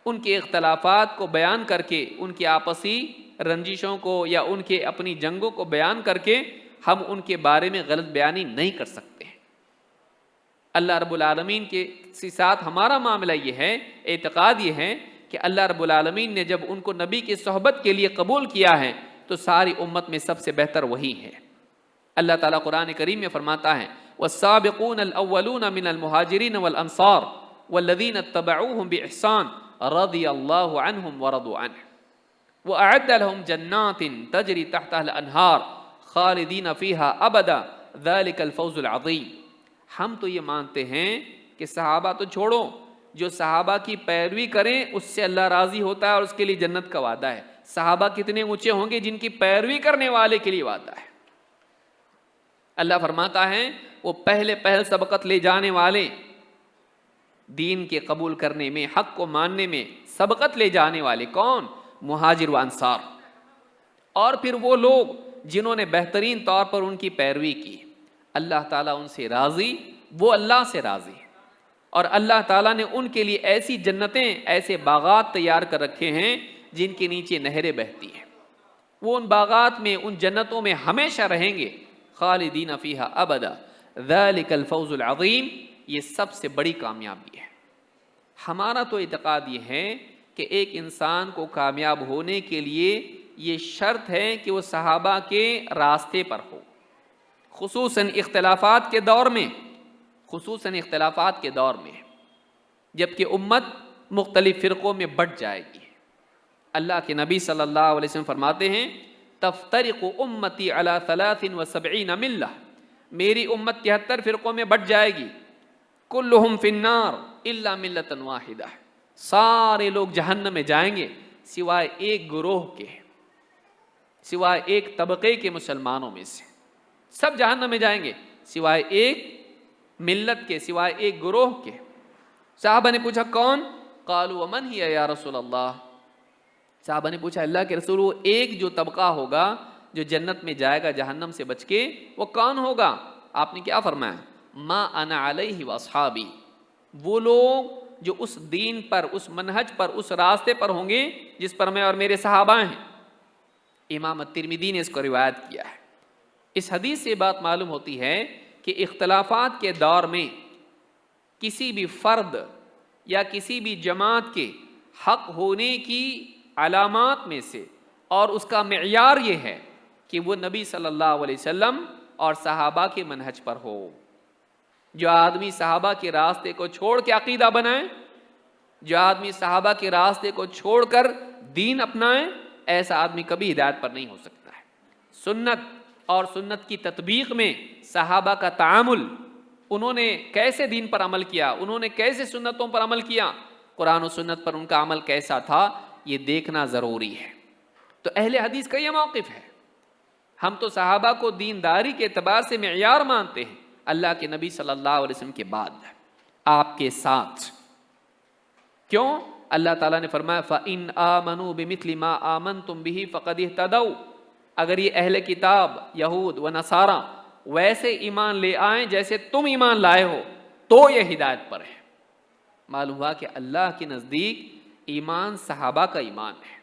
ان کے اختلافات کو بیان کر کے، ان کی آپسی رنجشوں کو یا ان کے اپنی جنگوں کو بیان کر کے ہم ان کے بارے میں غلط بیانی نہیں کر سکتے ہیں۔ اللہ رب العالمین کے ساتھ ہمارا معاملہ یہ ہے، اعتقاد یہ ہے کہ اللہ رب العالمین نے جب ان کو نبی کی صحبت کے لیے قبول کیا ہے تو ساری امت میں سب سے بہتر وہی ہے۔ اللہ تعالیٰ قرآن کریم میں فرماتا ہے وَالسَّابِقُونَ الْأَوَّلُونَ مِنَ الْمُهَاجِرِينَ وَالْأَنصَارِ وَالَّذِينَ اتَّبَعُوهُمْ بِإِحْسَانٍ رضی اللہ عنہم ورضوا عنہ وأعد لهم جنات تجری تحتها الانہار خالدین فیہا ابدا ذلک الفوز العظیم۔ ہم تو یہ مانتے ہیں کہ صحابہ تو چھوڑو، جو صحابہ کی پیروی کریں اس سے اللہ راضی ہوتا ہے اور اس کے لیے جنت کا وعدہ ہے۔ صحابہ کتنے اونچے ہوں گے جن کی پیروی کرنے والے کے لیے وعدہ ہے۔ اللہ فرماتا ہے وہ پہل سبقت لے جانے والے، دین کے قبول کرنے میں، حق کو ماننے میں سبقت لے جانے والے کون؟ مہاجر و انصار، اور پھر وہ لوگ جنہوں نے بہترین طور پر ان کی پیروی کی، اللہ تعالیٰ ان سے راضی، وہ اللہ سے راضی ہے، اور اللہ تعالیٰ نے ان کے لیے ایسی جنتیں، ایسے باغات تیار کر رکھے ہیں جن کے نیچے نہریں بہتی ہیں، وہ ان باغات میں، ان جنتوں میں ہمیشہ رہیں گے، خالدین فیہا ابدا ذالک الفوز العظیم۔ یہ سب سے بڑی کامیابی ہے۔ ہمارا تو اعتقاد یہ ہے کہ ایک انسان کو کامیاب ہونے کے لیے یہ شرط ہے کہ وہ صحابہ کے راستے پر ہو، خصوصاً اختلافات کے دور میں، جبکہ امت مختلف فرقوں میں بٹ جائے گی۔ اللہ کے نبی صلی اللہ علیہ وسلم فرماتے ہیں تفترق امتی علی 73 ملہ، میری امت 73 فرقوں میں بٹ جائے گی، کلہم فی النار الا ملۃ واحدہ، سارے لوگ جہنم میں جائیں گے سوائے ایک گروہ کے، سوائے ایک طبقے کے مسلمانوں میں سے، سب جہنم میں جائیں گے سوائے ایک ملت کے، سوائے ایک گروہ کے۔ صحابہ نے پوچھا کون؟ قالوا ومن ہی یا رسول اللہ، صحابہ نے پوچھا اللہ کے رسول وہ ایک جو طبقہ ہوگا جو جنت میں جائے گا جہنم سے بچ کے، وہ کون ہوگا؟ آپ نے کیا فرمایا؟ ما انا علیہ واصحابی، وہ لوگ جو اس دین پر، اس منہج پر، اس راستے پر ہوں گے جس پر میں اور میرے صحابہ ہیں۔ امام الترمذی نے اس کو روایت کیا ہے۔ اس حدیث سے بات معلوم ہوتی ہے کہ اختلافات کے دور میں کسی بھی فرد یا کسی بھی جماعت کے حق ہونے کی علامات میں سے اور اس کا معیار یہ ہے کہ وہ نبی صلی اللہ علیہ وسلم اور صحابہ کے منہج پر ہو۔ جو آدمی صحابہ کے راستے کو چھوڑ کے عقیدہ بنائے، جو آدمی صحابہ کے راستے کو چھوڑ کر دین اپنائے، ایسا آدمی کبھی ہدایت پر نہیں ہو سکتا ہے۔ سنت اور سنت کی تطبیق میں صحابہ کا تعامل، انہوں نے کیسے دین پر عمل کیا، انہوں نے کیسے سنتوں پر عمل کیا، قرآن و سنت پر ان کا عمل کیسا تھا، یہ دیکھنا ضروری ہے۔ تو اہل حدیث کا یہ موقف ہے۔ ہم تو صحابہ کو دینداری کے اعتبار سے معیار مانتے ہیں، اللہ کے نبی صلی اللہ علیہ وسلم کے بعد آپ کے ساتھ۔ کیوں؟ اللہ تعالیٰ نے فرمایا فَإِنْ آمَنُوا بِمِثْلِ مَا آمَنْتُمْ بِهِ فَقَدِ اهْتَدَوْا، اگر یہ اہل کتاب یہود و نصارہ ویسے ایمان لے آئیں جیسے تم ایمان لائے ہو تو یہ ہدایت پر ہے۔ معلوم ہوا کہ اللہ کے نزدیک ایمان صحابہ کا ایمان ہے۔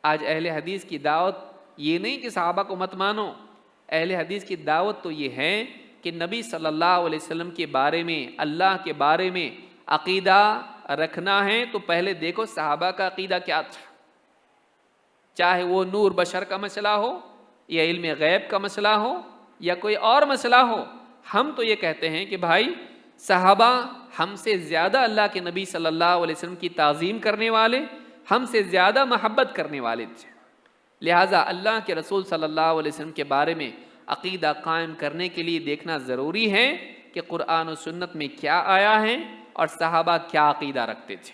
آج اہل حدیث کی دعوت یہ نہیں کہ صحابہ کو مت مانو، اہل حدیث کی دعوت تو یہ ہے کہ نبی صلی اللہ علیہ وسلم کے بارے میں، اللہ کے بارے میں عقیدہ رکھنا ہے تو پہلے دیکھو صحابہ کا عقیدہ کیا تھا، چاہے وہ نور بشر کا مسئلہ ہو یا علم غیب کا مسئلہ ہو یا کوئی اور مسئلہ ہو۔ ہم تو یہ کہتے ہیں کہ بھائی صحابہ ہم سے زیادہ اللہ کے نبی صلی اللہ علیہ وسلم کی تعظیم کرنے والے، ہم سے زیادہ محبت کرنے والے تھے، لہٰذا اللہ کے رسول صلی اللہ علیہ وسلم کے بارے میں عقیدہ قائم کرنے کے لیے دیکھنا ضروری ہے کہ قرآن و سنت میں کیا آیا ہے اور صحابہ کیا عقیدہ رکھتے تھے۔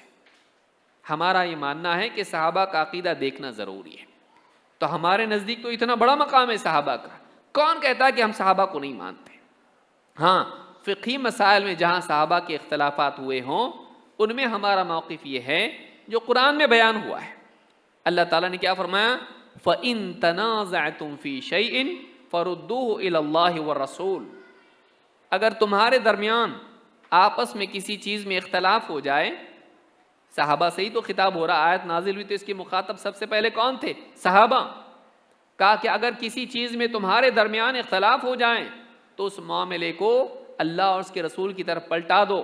ہمارا یہ ماننا ہے کہ صحابہ کا عقیدہ دیکھنا ضروری ہے۔ تو ہمارے نزدیک تو اتنا بڑا مقام ہے صحابہ کا، کون کہتا ہے کہ ہم صحابہ کو نہیں مانتے؟ ہاں، فقہی مسائل میں جہاں صحابہ کے اختلافات ہوئے ہوں ان میں ہمارا موقف یہ ہے جو قرآن میں بیان ہوا ہے۔ اللہ تعالیٰ نے کیا فرمایا؟ فَإِن تَنَازَعْتُمْ فِي شَيْءٍ فَرُدُّوهُ إِلَى اللَّهِ وَالرَّسُولِ، اگر تمہارے درمیان آپس میں کسی چیز میں اختلاف ہو جائے، صحابہ سے ہی تو خطاب ہو رہا، آیت نازل ہوئی تو اس کے مخاطب سب سے پہلے کون تھے؟ صحابہ۔ کہا کہ اگر کسی چیز میں تمہارے درمیان اختلاف ہو جائیں تو اس معاملے کو اللہ اور اس کے رسول کی طرف پلٹا دو۔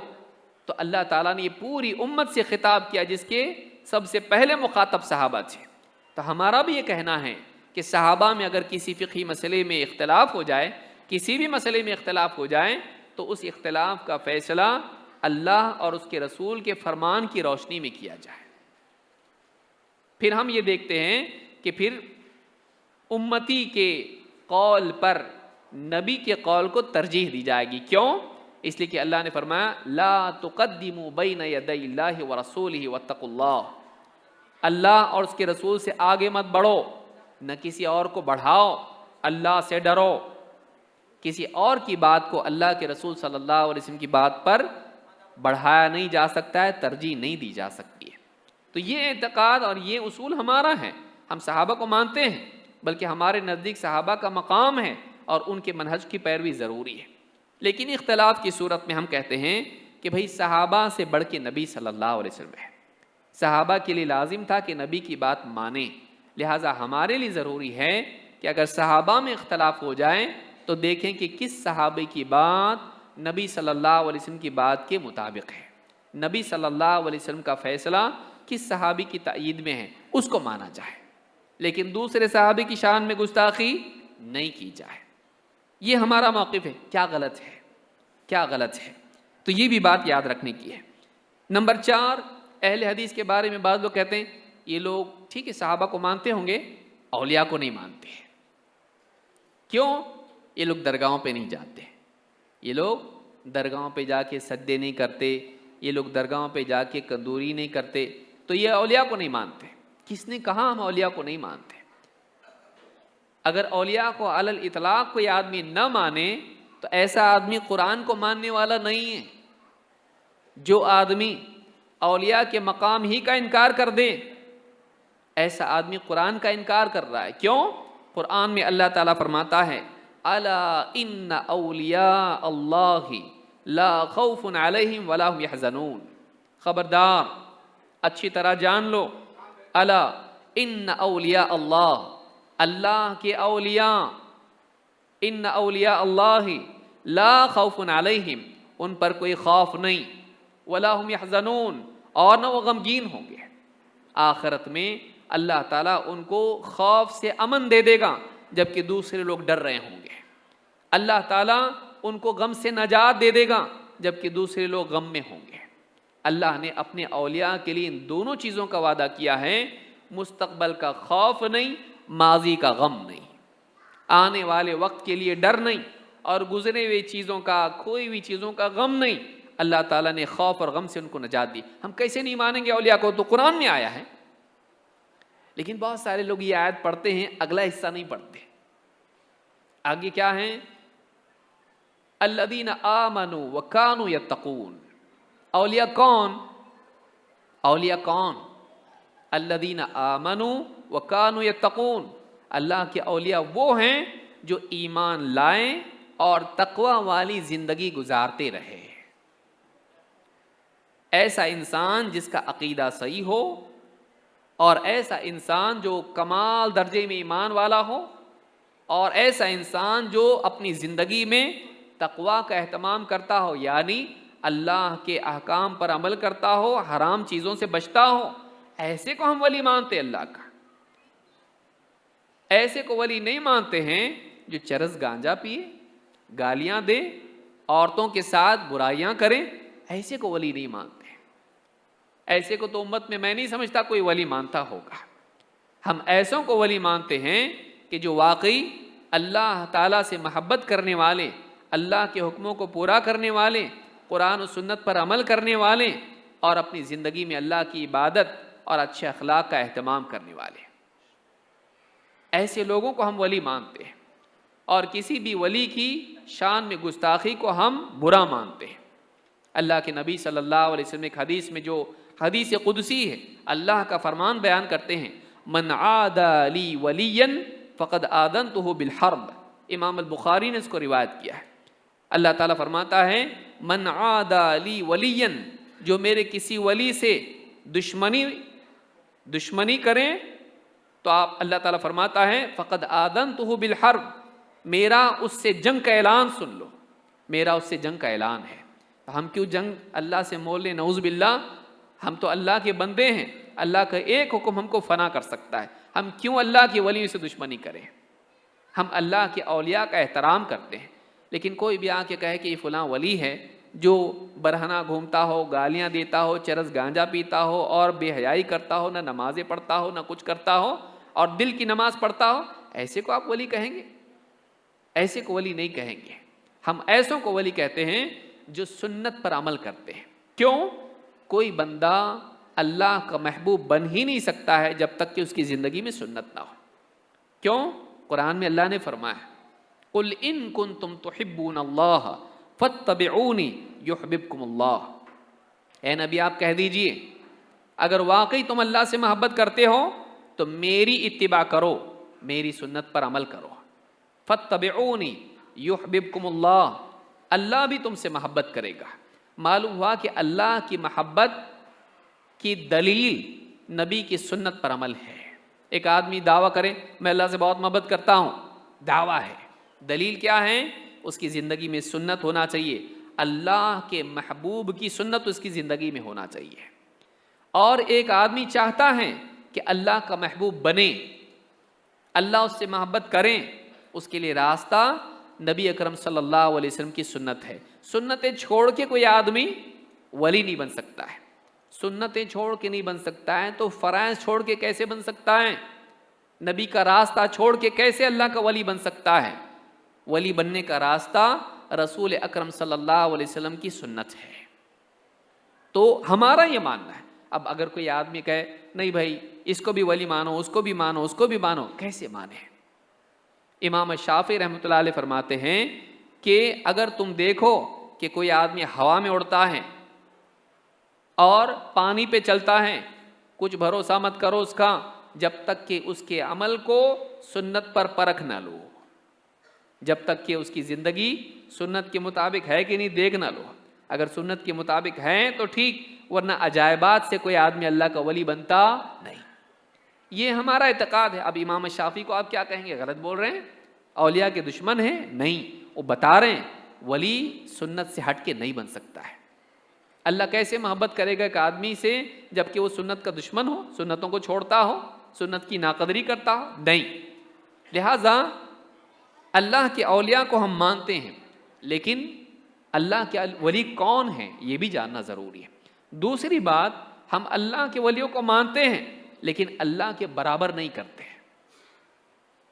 تو اللہ تعالیٰ نے یہ پوری امت سے خطاب کیا جس کے سب سے پہلے مخاطب صحابہ تھے۔ تو ہمارا بھی یہ کہنا ہے کہ صحابہ میں اگر کسی فقہی مسئلے میں اختلاف ہو جائے، کسی بھی مسئلے میں اختلاف ہو جائے، تو اس اختلاف کا فیصلہ اللہ اور اس کے رسول کے فرمان کی روشنی میں کیا جائے۔ پھر ہم یہ دیکھتے ہیں کہ پھر امتی کے قول پر نبی کے قول کو ترجیح دی جائے گی۔ کیوں؟ اس لیے کہ اللہ نے فرمایا لا تقدموا بین یدی اللہ ورسولہ واتقوا اللہ، اللہ اور اس کے رسول سے آگے مت بڑھو، نہ کسی اور کو بڑھاؤ، اللہ سے ڈرو۔ کسی اور کی بات کو اللہ کے رسول صلی اللہ علیہ وسلم کی بات پر بڑھایا نہیں جا سکتا ہے، ترجیح نہیں دی جا سکتی ہے۔ تو یہ اعتقاد اور یہ اصول ہمارا ہے، ہم صحابہ کو مانتے ہیں، بلکہ ہمارے نزدیک صحابہ کا مقام ہے اور ان کے منہج کی پیروی ضروری ہے۔ لیکن اختلاف کی صورت میں ہم کہتے ہیں کہ بھئی صحابہ سے بڑھ کے نبی صلی اللہ علیہ وسلم ہے، صحابہ کے لیے لازم تھا کہ نبی کی بات مانیں، لہٰذا ہمارے لیے ضروری ہے کہ اگر صحابہ میں اختلاف ہو جائے تو دیکھیں کہ کس صحابی کی بات نبی صلی اللہ علیہ وسلم کی بات کے مطابق ہے، نبی صلی اللہ علیہ وسلم کا فیصلہ کس صحابی کی تائید میں ہے، اس کو مانا جائے، لیکن دوسرے صحابی کی شان میں گستاخی نہیں کی جائے۔ یہ ہمارا موقف ہے۔ کیا غلط ہے؟ کیا غلط ہے؟ تو یہ بھی بات یاد رکھنے کی ہے۔ نمبر 4، اہل حدیث کے بارے میں بعض لوگ کہتے ہیں یہ لوگ ٹھیک ہے صحابہ کو مانتے ہوں گے، اولیاء کو نہیں مانتے۔ کیوں؟ یہ لوگ درگاہوں پہ نہیں جاتے، یہ لوگ درگاہوں پہ جا کے سجدے نہیں کرتے، یہ لوگ درگاہوں پہ جا کے کندوری نہیں کرتے، تو یہ اولیاء کو نہیں مانتے۔ کس نے کہا ہم اولیاء کو نہیں مانتے؟ اگر اولیاء کو علی الاطلاق کوئی آدمی نہ مانے تو ایسا آدمی قرآن کو ماننے والا نہیں ہے۔ جو آدمی اولیاء کے مقام ہی کا انکار کر دے، ایسا آدمی قرآن کا انکار کر رہا ہے۔ کیوں؟ قرآن میں اللہ تعالیٰ فرماتا ہے الا ان اولیاء اللہ لا خوف علیہم ولا هم یحزنون، خبردار اچھی طرح جان لو، الا ان اولیاء اللہ، اللہ کے اولیاء، ان اولیاء اللہ لا خوف علیہم، ان پر کوئی خوف نہیں، ولا هم یحزنون، اور نہ وہ غمگین ہوں گے۔ آخرت میں اللہ تعالیٰ ان کو خوف سے امن دے دے گا جبکہ دوسرے لوگ ڈر رہے ہوں گے۔ اللہ تعالیٰ ان کو غم سے نجات دے دے گا جبکہ دوسرے لوگ غم میں ہوں گے۔ اللہ نے اپنے اولیاء کے لیے ان دونوں چیزوں کا وعدہ کیا ہے، مستقبل کا خوف نہیں، ماضی کا غم نہیں، آنے والے وقت کے لیے ڈر نہیں، اور گزرے ہوئے چیزوں کا، کھوئی ہوئی چیزوں کا غم نہیں۔ اللہ تعالیٰ نے خوف اور غم سے ان کو نجات دی۔ ہم کیسے نہیں مانیں گے اولیاء کو؟ تو قرآن میں آیا ہے۔ لیکن بہت سارے لوگ یہ آیت پڑھتے ہیں، اگلا حصہ نہیں پڑھتے۔ آگے کیا ہے؟ الذین آمنوا وکانوا یتقون۔ اولیاء کون؟ اولیاء کون؟ الذین آمنوا وکانوا یتقون۔ اللہ کے اولیاء وہ ہیں جو ایمان لائیں اور تقوی والی زندگی گزارتے رہے۔ ایسا انسان جس کا عقیدہ صحیح ہو، اور ایسا انسان جو کمال درجے میں ایمان والا ہو، اور ایسا انسان جو اپنی زندگی میں تقوی کا اہتمام کرتا ہو، یعنی اللہ کے احکام پر عمل کرتا ہو، حرام چیزوں سے بچتا ہو، ایسے کو ہم ولی مانتے اللہ کا۔ ایسے کو ولی نہیں مانتے ہیں جو چرس گانجا پیے، گالیاں دے، عورتوں کے ساتھ برائیاں کریں، ایسے کو ولی نہیں مانتے۔ ایسے کو تو امت میں نہیں سمجھتا کوئی ولی مانتا ہوگا۔ ہم ایسوں کو ولی مانتے ہیں کہ جو واقعی اللہ تعالیٰ سے محبت کرنے والے، اللہ کے حکموں کو پورا کرنے والے، قرآن و سنت پر عمل کرنے والے، اور اپنی زندگی میں اللہ کی عبادت اور اچھے اخلاق کا اہتمام کرنے والے، ایسے لوگوں کو ہم ولی مانتے ہیں۔ اور کسی بھی ولی کی شان میں گستاخی کو ہم برا مانتے ہیں۔ اللہ کے نبی صلی اللہ علیہ وسلم ایک حدیث میں، جو حدیث قدسی ہے، اللہ کا فرمان بیان کرتے ہیں من عادى لی ولیا فقد آذنته بالحرب۔ امام البخاری نے اس کو روایت کیا ہے۔ اللہ تعالیٰ فرماتا ہے من عادى لی ولیا، جو میرے کسی ولی سے دشمنی کریں تو آپ، اللہ تعالیٰ فرماتا ہے فقد آذنته بالحرب، میرا اس سے جنگ کا اعلان سن لو، میرا اس سے جنگ کا اعلان ہے۔ ہم کیوں جنگ اللہ سے مول لیں؟ نعوذ باللہ، ہم تو اللہ کے بندے ہیں، اللہ کا ایک حکم ہم کو فنا کر سکتا ہے، ہم کیوں اللہ کے ولی سے دشمنی کریں؟ ہم اللہ کے اولیاء کا احترام کرتے ہیں، لیکن کوئی بھی آ کے کہے کہ یہ فلاں ولی ہے جو برہنہ گھومتا ہو، گالیاں دیتا ہو، چرس گانجا پیتا ہو اور بے حیائی کرتا ہو، نہ نمازیں پڑھتا ہو، نہ کچھ کرتا ہو اور دل کی نماز پڑھتا ہو، ایسے کو آپ ولی کہیں گے؟ ایسے کو ولی نہیں کہیں گے. ہم ایسوں کو ولی کہتے ہیں جو سنت پر عمل کرتے ہیں. کیوں؟ کوئی بندہ اللہ کا محبوب بن ہی نہیں سکتا ہے جب تک کہ اس کی زندگی میں سنت نہ ہو. کیوں؟ قرآن میں اللہ نے فرمایا قُلْ إِن كُنْتُمْ تُحِبُّونَ اللَّهَ فَاتَّبِعُونِي يُحْبِبْكُمُ اللَّهُ. اے نبی آپ کہہ دیجئے اگر واقعی تم اللہ سے محبت کرتے ہو تو میری اتباع کرو، میری سنت پر عمل کرو. فَاتَّبِعُونِي يُحْبِبْكُمُ اللَّهُ، اللہ بھی تم سے محبت کرے گا. معلوم ہوا کہ اللہ کی محبت کی دلیل نبی کی سنت پر عمل ہے. ایک آدمی دعویٰ کرے میں اللہ سے بہت محبت کرتا ہوں، دعویٰ ہے، دلیل کیا ہے؟ اس کی زندگی میں سنت ہونا چاہیے، اللہ کے محبوب کی سنت اس کی زندگی میں ہونا چاہیے. اور ایک آدمی چاہتا ہے کہ اللہ کا محبوب بنے، اللہ اس سے محبت کریں، اس کے لیے راستہ نبی اکرم صلی اللہ علیہ وسلم کی سنت ہے. سنتیں چھوڑ کے کوئی آدمی ولی نہیں بن سکتا ہے. سنتیں چھوڑ کے نہیں بن سکتا ہے تو فرائض چھوڑ کے کیسے بن سکتا ہے؟ نبی کا راستہ چھوڑ کے کیسے اللہ کا ولی بن سکتا ہے؟ ولی بننے کا راستہ رسول اکرم صلی اللہ علیہ وسلم کی سنت ہے. تو ہمارا یہ ماننا ہے. اب اگر کوئی آدمی کہے نہیں بھائی اس کو بھی ولی مانو، اس کو بھی مانو، اس کو بھی مانو، کیسے مانے؟ امام شافعی رحمۃ اللہ علیہ فرماتے ہیں کہ اگر تم دیکھو کہ کوئی آدمی ہوا میں اڑتا ہے اور پانی پہ چلتا ہے، کچھ بھروسہ مت کرو اس کا جب تک کہ اس کے عمل کو سنت پر پرکھ نہ لو، جب تک کہ اس کی زندگی سنت کے مطابق ہے کہ نہیں دیکھ نہ لو. اگر سنت کے مطابق ہے تو ٹھیک، ورنہ عجائبات سے کوئی آدمی اللہ کا ولی بنتا نہیں. یہ ہمارا اعتقاد ہے. اب امام شافعی کو آپ کیا کہیں گے؟ غلط بول رہے ہیں، اولیاء کے دشمن ہیں؟ نہیں، وہ بتا رہے ہیں ولی سنت سے ہٹ کے نہیں بن سکتا ہے. اللہ کیسے محبت کرے گا ایک آدمی سے جبکہ وہ سنت کا دشمن ہو، سنتوں کو چھوڑتا ہو، سنت کی ناقدری کرتا ہو؟ نہیں. لہٰذا اللہ کے اولیاء کو ہم مانتے ہیں، لیکن اللہ کے ولی کون ہیں یہ بھی جاننا ضروری ہے. دوسری بات، ہم اللہ کے ولیوں کو مانتے ہیں لیکن اللہ کے برابر نہیں کرتے.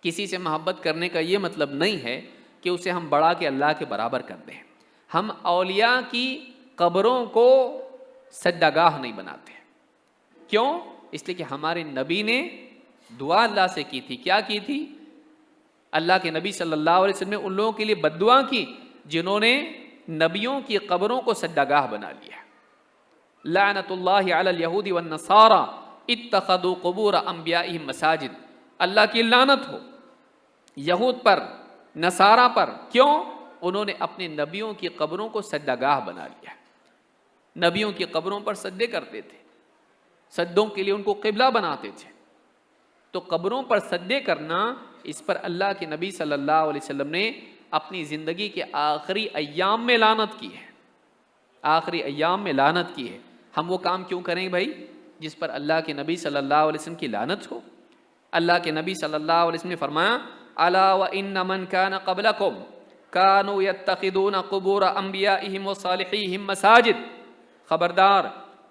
کسی سے محبت کرنے کا یہ مطلب نہیں ہے کہ اسے ہم بڑھا کے اللہ کے برابر کر دیں. ہم اولیاء کی قبروں کو سجدہ نہیں بناتے. کیوں؟ اس لیے کہ ہمارے نبی نے دعا اللہ سے کی تھی. کیا کی تھی؟ اللہ کے نبی صلی اللہ علیہ وسلم نے ان لوگوں کے لیے بد دعا کی جنہوں نے نبیوں کی قبروں کو سجدہ بنا لیا. لعنت اللہ علی الیہود والنصارى اتخذوا قبور انبیائہم مساجد. اللہ کی لعنت ہو یہود پر، نصارہ پر. کیوں؟ انہوں نے اپنے نبیوں کی قبروں کو سجدہ بنا لیا. نبیوں کی قبروں پر سجدے کرتے تھے، سجدوں کے لیے ان کو قبلہ بناتے تھے. تو قبروں پر سجدے کرنا، اس پر اللہ کے نبی صلی اللہ علیہ وسلم نے اپنی زندگی کے آخری ایام میں لعنت کی ہے. آخری ایام میں لعنت کی ہے. ہم وہ کام کیوں کریں بھائی جس پر اللہ کے نبی صلی اللہ علیہ وسلم کی لعنت ہو؟ اللہ کے نبی صلی اللہ علیہ وسلم نے فرمایا الا وان من كان قبلكم كانوا يتخذون قبور انبیائهم وصالحیہم مساجد. خبردار،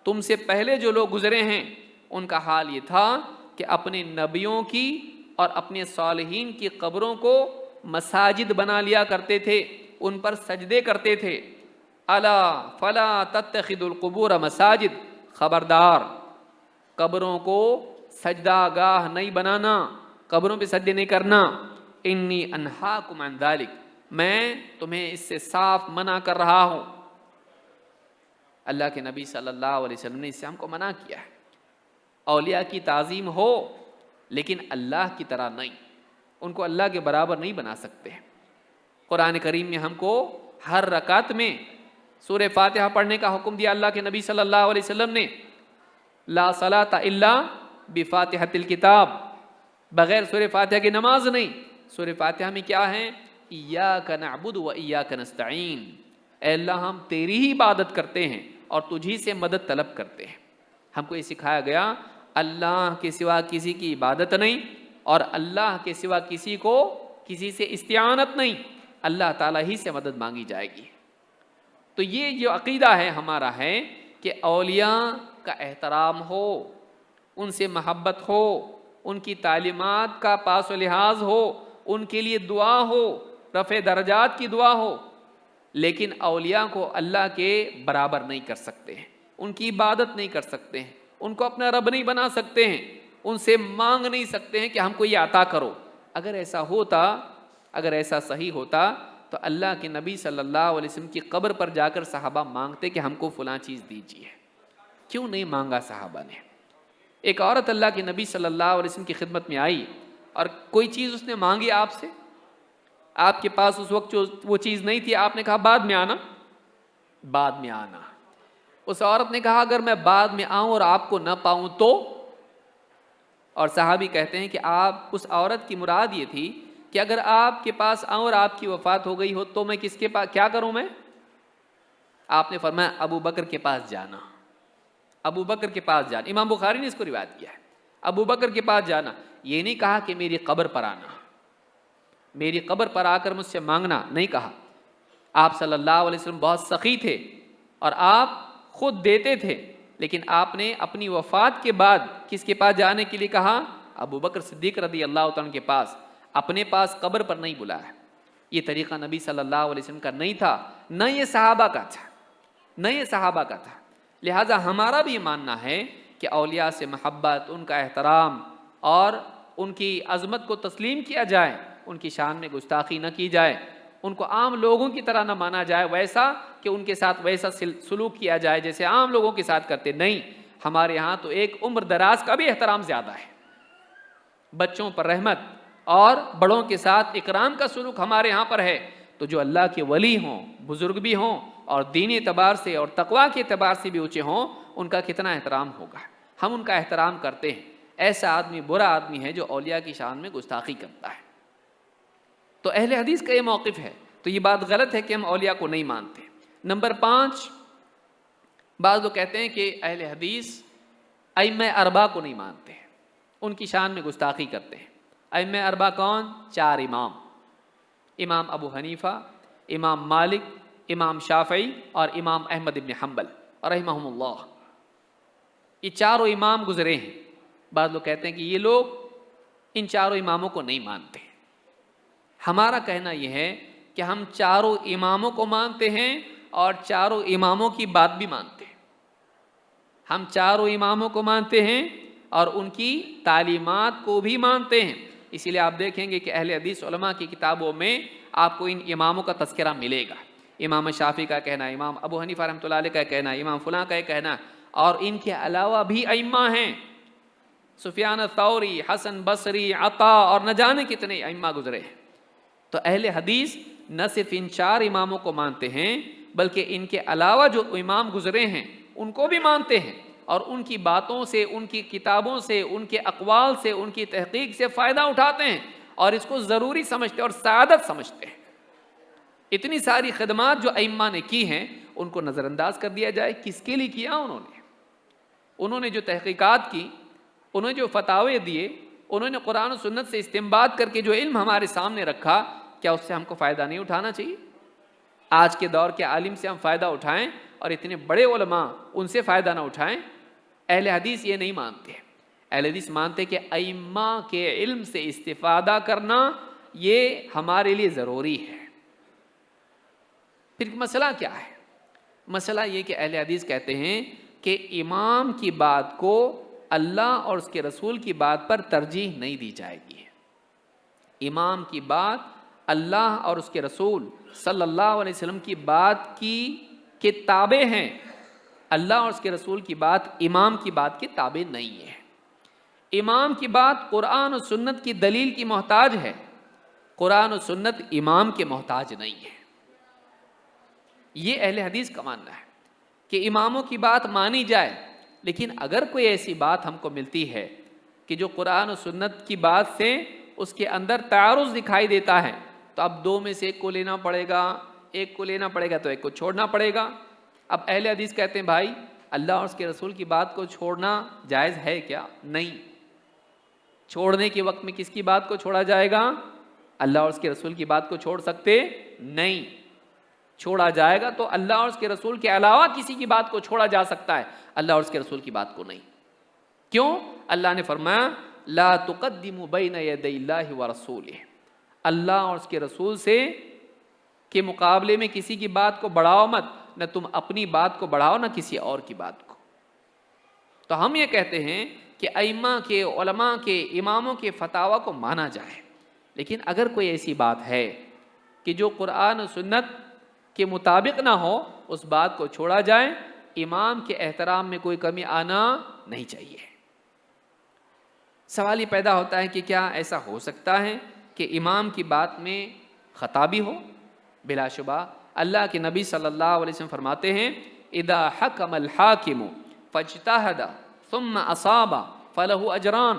تم سے پہلے جو لوگ گزرے ہیں ان کا حال یہ تھا کہ اپنے نبیوں کی اور اپنے صالحین کی قبروں کو مساجد بنا لیا کرتے تھے، ان پر سجدے کرتے تھے. الا فلا تتخذوا القبور مساجد. خبردار، قبروں کو سجدہ گاہ نہیں بنانا، قبروں پہ سجدے نہیں کرنا. انی انہاکم عن ذلک، میں تمہیں اس سے صاف منع کر رہا ہوں. اللہ کے نبی صلی اللہ علیہ وسلم نے اس سے ہم کو منع کیا ہے. اولیاء کی تعظیم ہو لیکن اللہ کی طرح نہیں، ان کو اللہ کے برابر نہیں بنا سکتے. قرآن کریم میں ہم کو ہر رکعت میں سورہ فاتحہ پڑھنے کا حکم دیا اللہ کے نبی صلی اللہ علیہ وسلم نے. لا صلاۃ الا بفاتحۃ الکتاب، بغیر سورہ فاتحہ کی نماز نہیں. سورہ فاتحہ میں کیا ہے؟ ایاک نعبد و ایاک نستعین. اے اللہ ہم تیری ہی عبادت کرتے ہیں اور تجھی سے مدد طلب کرتے ہیں. ہم کو یہ سکھایا گیا اللہ کے سوا کسی کی عبادت نہیں اور اللہ کے سوا کسی سے استعانت نہیں. اللہ تعالیٰ ہی سے مدد مانگی جائے گی. تو تو یہ جو عقیدہ ہے ہمارا ہے کہ اولیاء کا احترام ہو، ان سے محبت ہو، ان کی تعلیمات کا پاس و لحاظ ہو، ان کے لیے دعا ہو، رفع درجات کی دعا ہو، لیکن اولیاء کو اللہ کے برابر نہیں کر سکتے ہیں، ان کی عبادت نہیں کر سکتے ہیں، ان کو اپنا رب نہیں بنا سکتے ہیں، ان سے مانگ نہیں سکتے ہیں کہ ہم کو یہ عطا کرو۔ اگر ایسا ہوتا، اگر ایسا صحیح ہوتا تو اللہ کے نبی صلی اللہ علیہ وسلم کی قبر پر جا کر صحابہ مانگتے کہ ہم کو فلاں چیز دیجیے۔ کیوں نہیں مانگا صحابہ نے؟ ایک عورت اللہ کے نبی صلی اللہ علیہ وسلم کی خدمت میں آئی اور کوئی چیز اس نے مانگی آپ سے، آپ کے پاس اس وقت جو وہ چیز نہیں تھی، آپ نے کہا بعد میں آنا، بعد میں آنا۔ اس عورت نے کہا اگر میں بعد میں آؤں اور آپ کو نہ پاؤں تو؟ اور صحابی کہتے ہیں کہ آپ، اس عورت کی مراد یہ تھی کہ اگر آپ کے پاس آؤں اور آپ کی وفات ہو گئی ہو تو میں کس کے پاس کیا کروں میں؟ آپ نے فرمایا ابو بکر کے پاس جانا، ابو بکر کے پاس جانا۔ امام بخاری نے اس کو روایت کیا ہے، ابو بکر کے پاس جانا۔ یہ نہیں کہا کہ میری قبر پر آنا، میری قبر پر آ کر مجھ سے مانگنا، نہیں کہا۔ آپ صلی اللہ علیہ وسلم بہت سخی تھے اور آپ خود دیتے تھے، لیکن آپ نے اپنی وفات کے بعد کس کے پاس جانے کے لیے کہا؟ ابو بکر صدیق رضی اللہ تعالیٰ کے پاس، اپنے پاس قبر پر نہیں بلایا۔ یہ طریقہ نبی صلی اللہ علیہ وسلم کا نہیں تھا، نہ یہ صحابہ کا تھا، نہ یہ صحابہ کا تھا۔ لہٰذا ہمارا بھی یہ ماننا ہے کہ اولیاء سے محبت، ان کا احترام اور ان کی عظمت کو تسلیم کیا جائے، ان کی شان میں گستاخی نہ کی جائے، ان کو عام لوگوں کی طرح نہ مانا جائے، ویسا کہ ان کے ساتھ ویسا سلوک کیا جائے جیسے عام لوگوں کے ساتھ کرتے۔ نہیں، ہمارے ہاں تو ایک عمر دراز کا بھی احترام زیادہ ہے، بچوں پر رحمت اور بڑوں کے ساتھ اکرام کا سلوک ہمارے ہاں پر ہے۔ تو جو اللہ کے ولی ہوں، بزرگ بھی ہوں اور دینی اعتبار سے اور تقویٰ کے اعتبار سے بھی اونچے ہوں، ان کا کتنا احترام ہوگا؟ ہم ان کا احترام کرتے ہیں۔ ایسا آدمی برا آدمی ہے جو اولیاء کی شان میں گستاخی کرتا ہے۔ تو اہل حدیث کا یہ موقف ہے، تو یہ بات غلط ہے کہ ہم اولیاء کو نہیں مانتے۔ نمبر 5، بعض لوگ کہتے ہیں کہ اہل حدیث ائمہ اربعہ کو نہیں مانتے، ان کی شان میں گستاخی کرتے ہیں۔ ائمہ اربعہ کون؟ 4 امام، امام ابو حنیفہ، امام مالک، امام شافعی اور امام احمد ابن حنبل رحمہم اللہ۔ یہ 4 امام گزرے ہیں۔ بعض لوگ کہتے ہیں کہ یہ لوگ ان 4 اماموں کو نہیں مانتے۔ ہمارا کہنا یہ ہے کہ ہم 4 اماموں کو مانتے ہیں اور 4 اماموں کی بات بھی مانتے ہیں۔ ہم 4 اماموں کو مانتے ہیں اور ان کی تعلیمات کو بھی مانتے ہیں۔ اسی لیے آپ دیکھیں گے کہ اہل حدیث علماء کی کتابوں میں آپ کو ان اماموں کا تذکرہ ملے گا۔ امام شافعی کا کہنا، امام ابو حنیفہ رحمۃ اللہ علیہ کا کہنا، امام فلاں کا کہنا، اور ان کے علاوہ بھی ائمہ ہیں، سفیان الثوری، حسن بصری، عطا اور نہ جانے کتنے ائمہ گزرے ہیں۔ تو اہل حدیث نہ صرف ان 4 اماموں کو مانتے ہیں بلکہ ان کے علاوہ جو امام گزرے ہیں ان کو بھی مانتے ہیں، اور ان کی باتوں سے، ان کی کتابوں سے، ان کے اقوال سے، ان کی تحقیق سے فائدہ اٹھاتے ہیں اور اس کو ضروری سمجھتے اور سعادت سمجھتے ہیں۔ اتنی ساری خدمات جو ائمہ نے کی ہیں ان کو نظر انداز کر دیا جائے، کس کے لیے کیا انہوں نے جو تحقیقات کی، انہوں نے جو فتاوے دیے، انہوں نے قرآن و سنت سے استنباط کر کے جو علم ہمارے سامنے رکھا، کیا اس سے ہم کو فائدہ نہیں اٹھانا چاہیے؟ آج کے دور کے عالم سے ہم فائدہ اٹھائیں اور اتنے بڑے علماء ان سے فائدہ نہ اٹھائیں؟ اہل حدیث یہ نہیں مانتے۔ اہل حدیث مانتے کہ ائمہ کے علم سے استفادہ کرنا یہ ہمارے لیے ضروری ہے۔ پھر مسئلہ کیا ہے؟ مسئلہ یہ کہ اہل حدیث کہتے ہیں کہ امام کی بات کو اللہ اور اس کے رسول کی بات پر ترجیح نہیں دی جائے گی۔ امام کی بات اللہ اور اس کے رسول صلی اللہ علیہ وسلم کی بات کی تابع ہیں، اللہ اور اس کے رسول کی بات امام کی بات کے تابع نہیں ہے۔ امام کی بات قرآن و سنت کی دلیل کی محتاج ہے، قرآن و سنت امام کے محتاج نہیں ہے۔ یہ اہل حدیث کا ماننا ہے کہ اماموں کی بات مانی جائے، لیکن اگر کوئی ایسی بات ہم کو ملتی ہے کہ جو قرآن و سنت کی بات سے اس کے اندر تعارض دکھائی دیتا ہے، تو اب 2 میں سے ایک کو لینا پڑے گا، ایک کو لینا پڑے گا تو ایک کو چھوڑنا پڑے گا۔ اب اہل حدیث کہتے ہیں بھائی اللہ اور اس کے رسول کی بات کو چھوڑنا جائز ہے کیا؟ نہیں۔ چھوڑنے کے وقت میں کس کی بات کو چھوڑا جائے گا؟ اللہ اور اس کے رسول کی بات کو چھوڑ سکتے نہیں۔ چھوڑا جائے گا تو اللہ اور اس کے رسول کے علاوہ کسی کی بات کو چھوڑا جا سکتا ہے، اللہ اور اس کے رسول کی بات کو نہیں۔ کیوں؟ اللہ نے فرمایا لا تقدموا بین یدی اللہ ورسولہ، اللہ اور اس کے رسول سے کے مقابلے میں کسی کی بات کو بڑھاؤ مت، نہ تم اپنی بات کو بڑھاؤ نہ کسی اور کی بات کو۔ تو ہم یہ کہتے ہیں کہ ائمہ کے، علماء کے، اماموں کے فتاوی کو مانا جائے، لیکن اگر کوئی ایسی بات ہے کہ جو قرآن و سنت کے مطابق نہ ہو، اس بات کو چھوڑا جائے، امام کے احترام میں کوئی کمی آنا نہیں چاہیے۔ سوال یہ پیدا ہوتا ہے کہ کیا ایسا ہو سکتا ہے کہ امام کی بات میں خطا بھی ہو؟ بلا شبہ اللہ کے نبی صلی اللہ علیہ وسلم فرماتے ہیں اذا حکم الحاکم فاجتہد ثم اصاب فلہ اجران،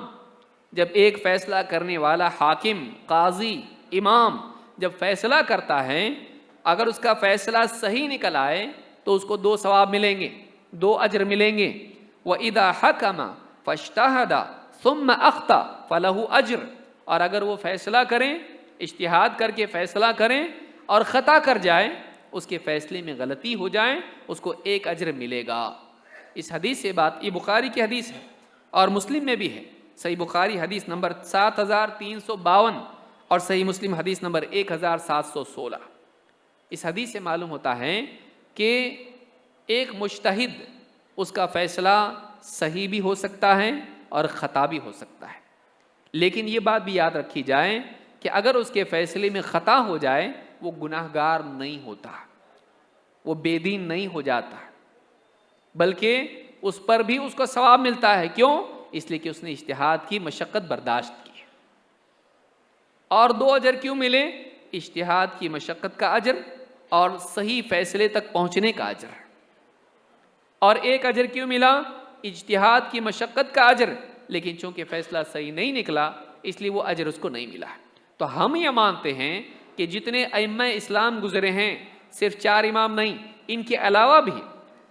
جب ایک فیصلہ کرنے والا حاکم، قاضی، امام جب فیصلہ کرتا ہے، اگر اس کا فیصلہ صحیح نکل آئے تو اس کو 2 ثواب ملیں گے، 2 اجر ملیں گے۔ وَإِذَا حَكَمَ فَاجْتَهَدَ ثُمَّ أَخْطَأَ فَلَهُ أَجْرٌ، اور اگر وہ فیصلہ کریں، اجتہاد کر کے فیصلہ کریں اور خطا کر جائے، اس کے فیصلے میں غلطی ہو جائے، اس کو 1 اجر ملے گا۔ اس حدیث سے بات، یہ بخاری کی حدیث ہے اور مسلم میں بھی ہے۔ صحیح بخاری حدیث نمبر 7352 اور صحیح مسلم حدیث نمبر 1716۔ اس حدیث سے معلوم ہوتا ہے کہ ایک مجتہد، اس کا فیصلہ صحیح بھی ہو سکتا ہے اور خطا بھی ہو سکتا ہے، لیکن یہ بات بھی یاد رکھی جائے کہ اگر اس کے فیصلے میں خطا ہو جائے، وہ گناہ گار نہیں ہوتا، وہ بے دین نہیں ہو جاتا، بلکہ اس پر بھی اس کو ثواب ملتا ہے۔ کیوں؟ اس لیے کہ اس نے اجتہاد کی مشقت برداشت کی۔ اور 2 اجر کیوں ملے؟ اجتہاد کی مشقت کا اجر اور صحیح فیصلے تک پہنچنے کا اجر۔ اور 1 اجر کیوں ملا؟ اجتہاد کی مشقت کا اجر، لیکن چونکہ فیصلہ صحیح نہیں نکلا اس لیے وہ اجر اس کو نہیں ملا۔ تو ہم یہ مانتے ہیں کہ جتنے ائمہ اسلام گزرے ہیں، صرف 4 امام نہیں، ان کے علاوہ بھی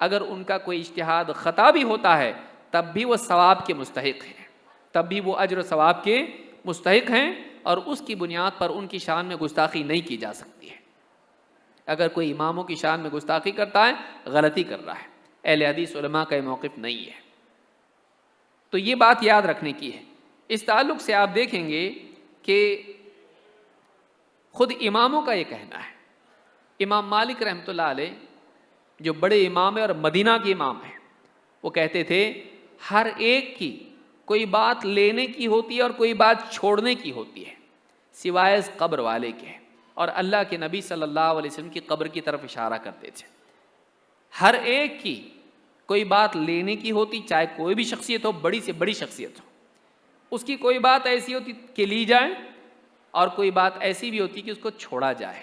اگر ان کا کوئی اجتہاد خطا بھی ہوتا ہے تب بھی وہ ثواب کے مستحق ہیں، تب بھی وہ اجر و ثواب کے مستحق ہیں، اور اس کی بنیاد پر ان کی شان میں گستاخی نہیں کی جا سکتی ہے۔ اگر کوئی اماموں کی شان میں گستاخی کرتا ہے، غلطی کر رہا ہے، اہل حدیث علماء کا یہ موقف نہیں ہے۔ تو یہ بات یاد رکھنے کی ہے۔ اس تعلق سے آپ دیکھیں گے کہ خود اماموں کا یہ کہنا ہے۔ امام مالک رحمۃ اللہ علیہ جو بڑے امام ہیں اور مدینہ کے امام ہیں، وہ کہتے تھے ہر ایک کی کوئی بات لینے کی ہوتی ہے اور کوئی بات چھوڑنے کی ہوتی ہے، سوائے اس قبر والے کے، اور اللہ کے نبی صلی اللہ علیہ وسلم کی قبر کی طرف اشارہ کرتے تھے۔ ہر ایک کی کوئی بات لینے کی ہوتی، چاہے کوئی بھی شخصیت ہو، بڑی سے بڑی شخصیت ہو، اس کی کوئی بات ایسی ہوتی کہ لی جائے، اور کوئی بات ایسی بھی ہوتی کہ اس کو چھوڑا جائے،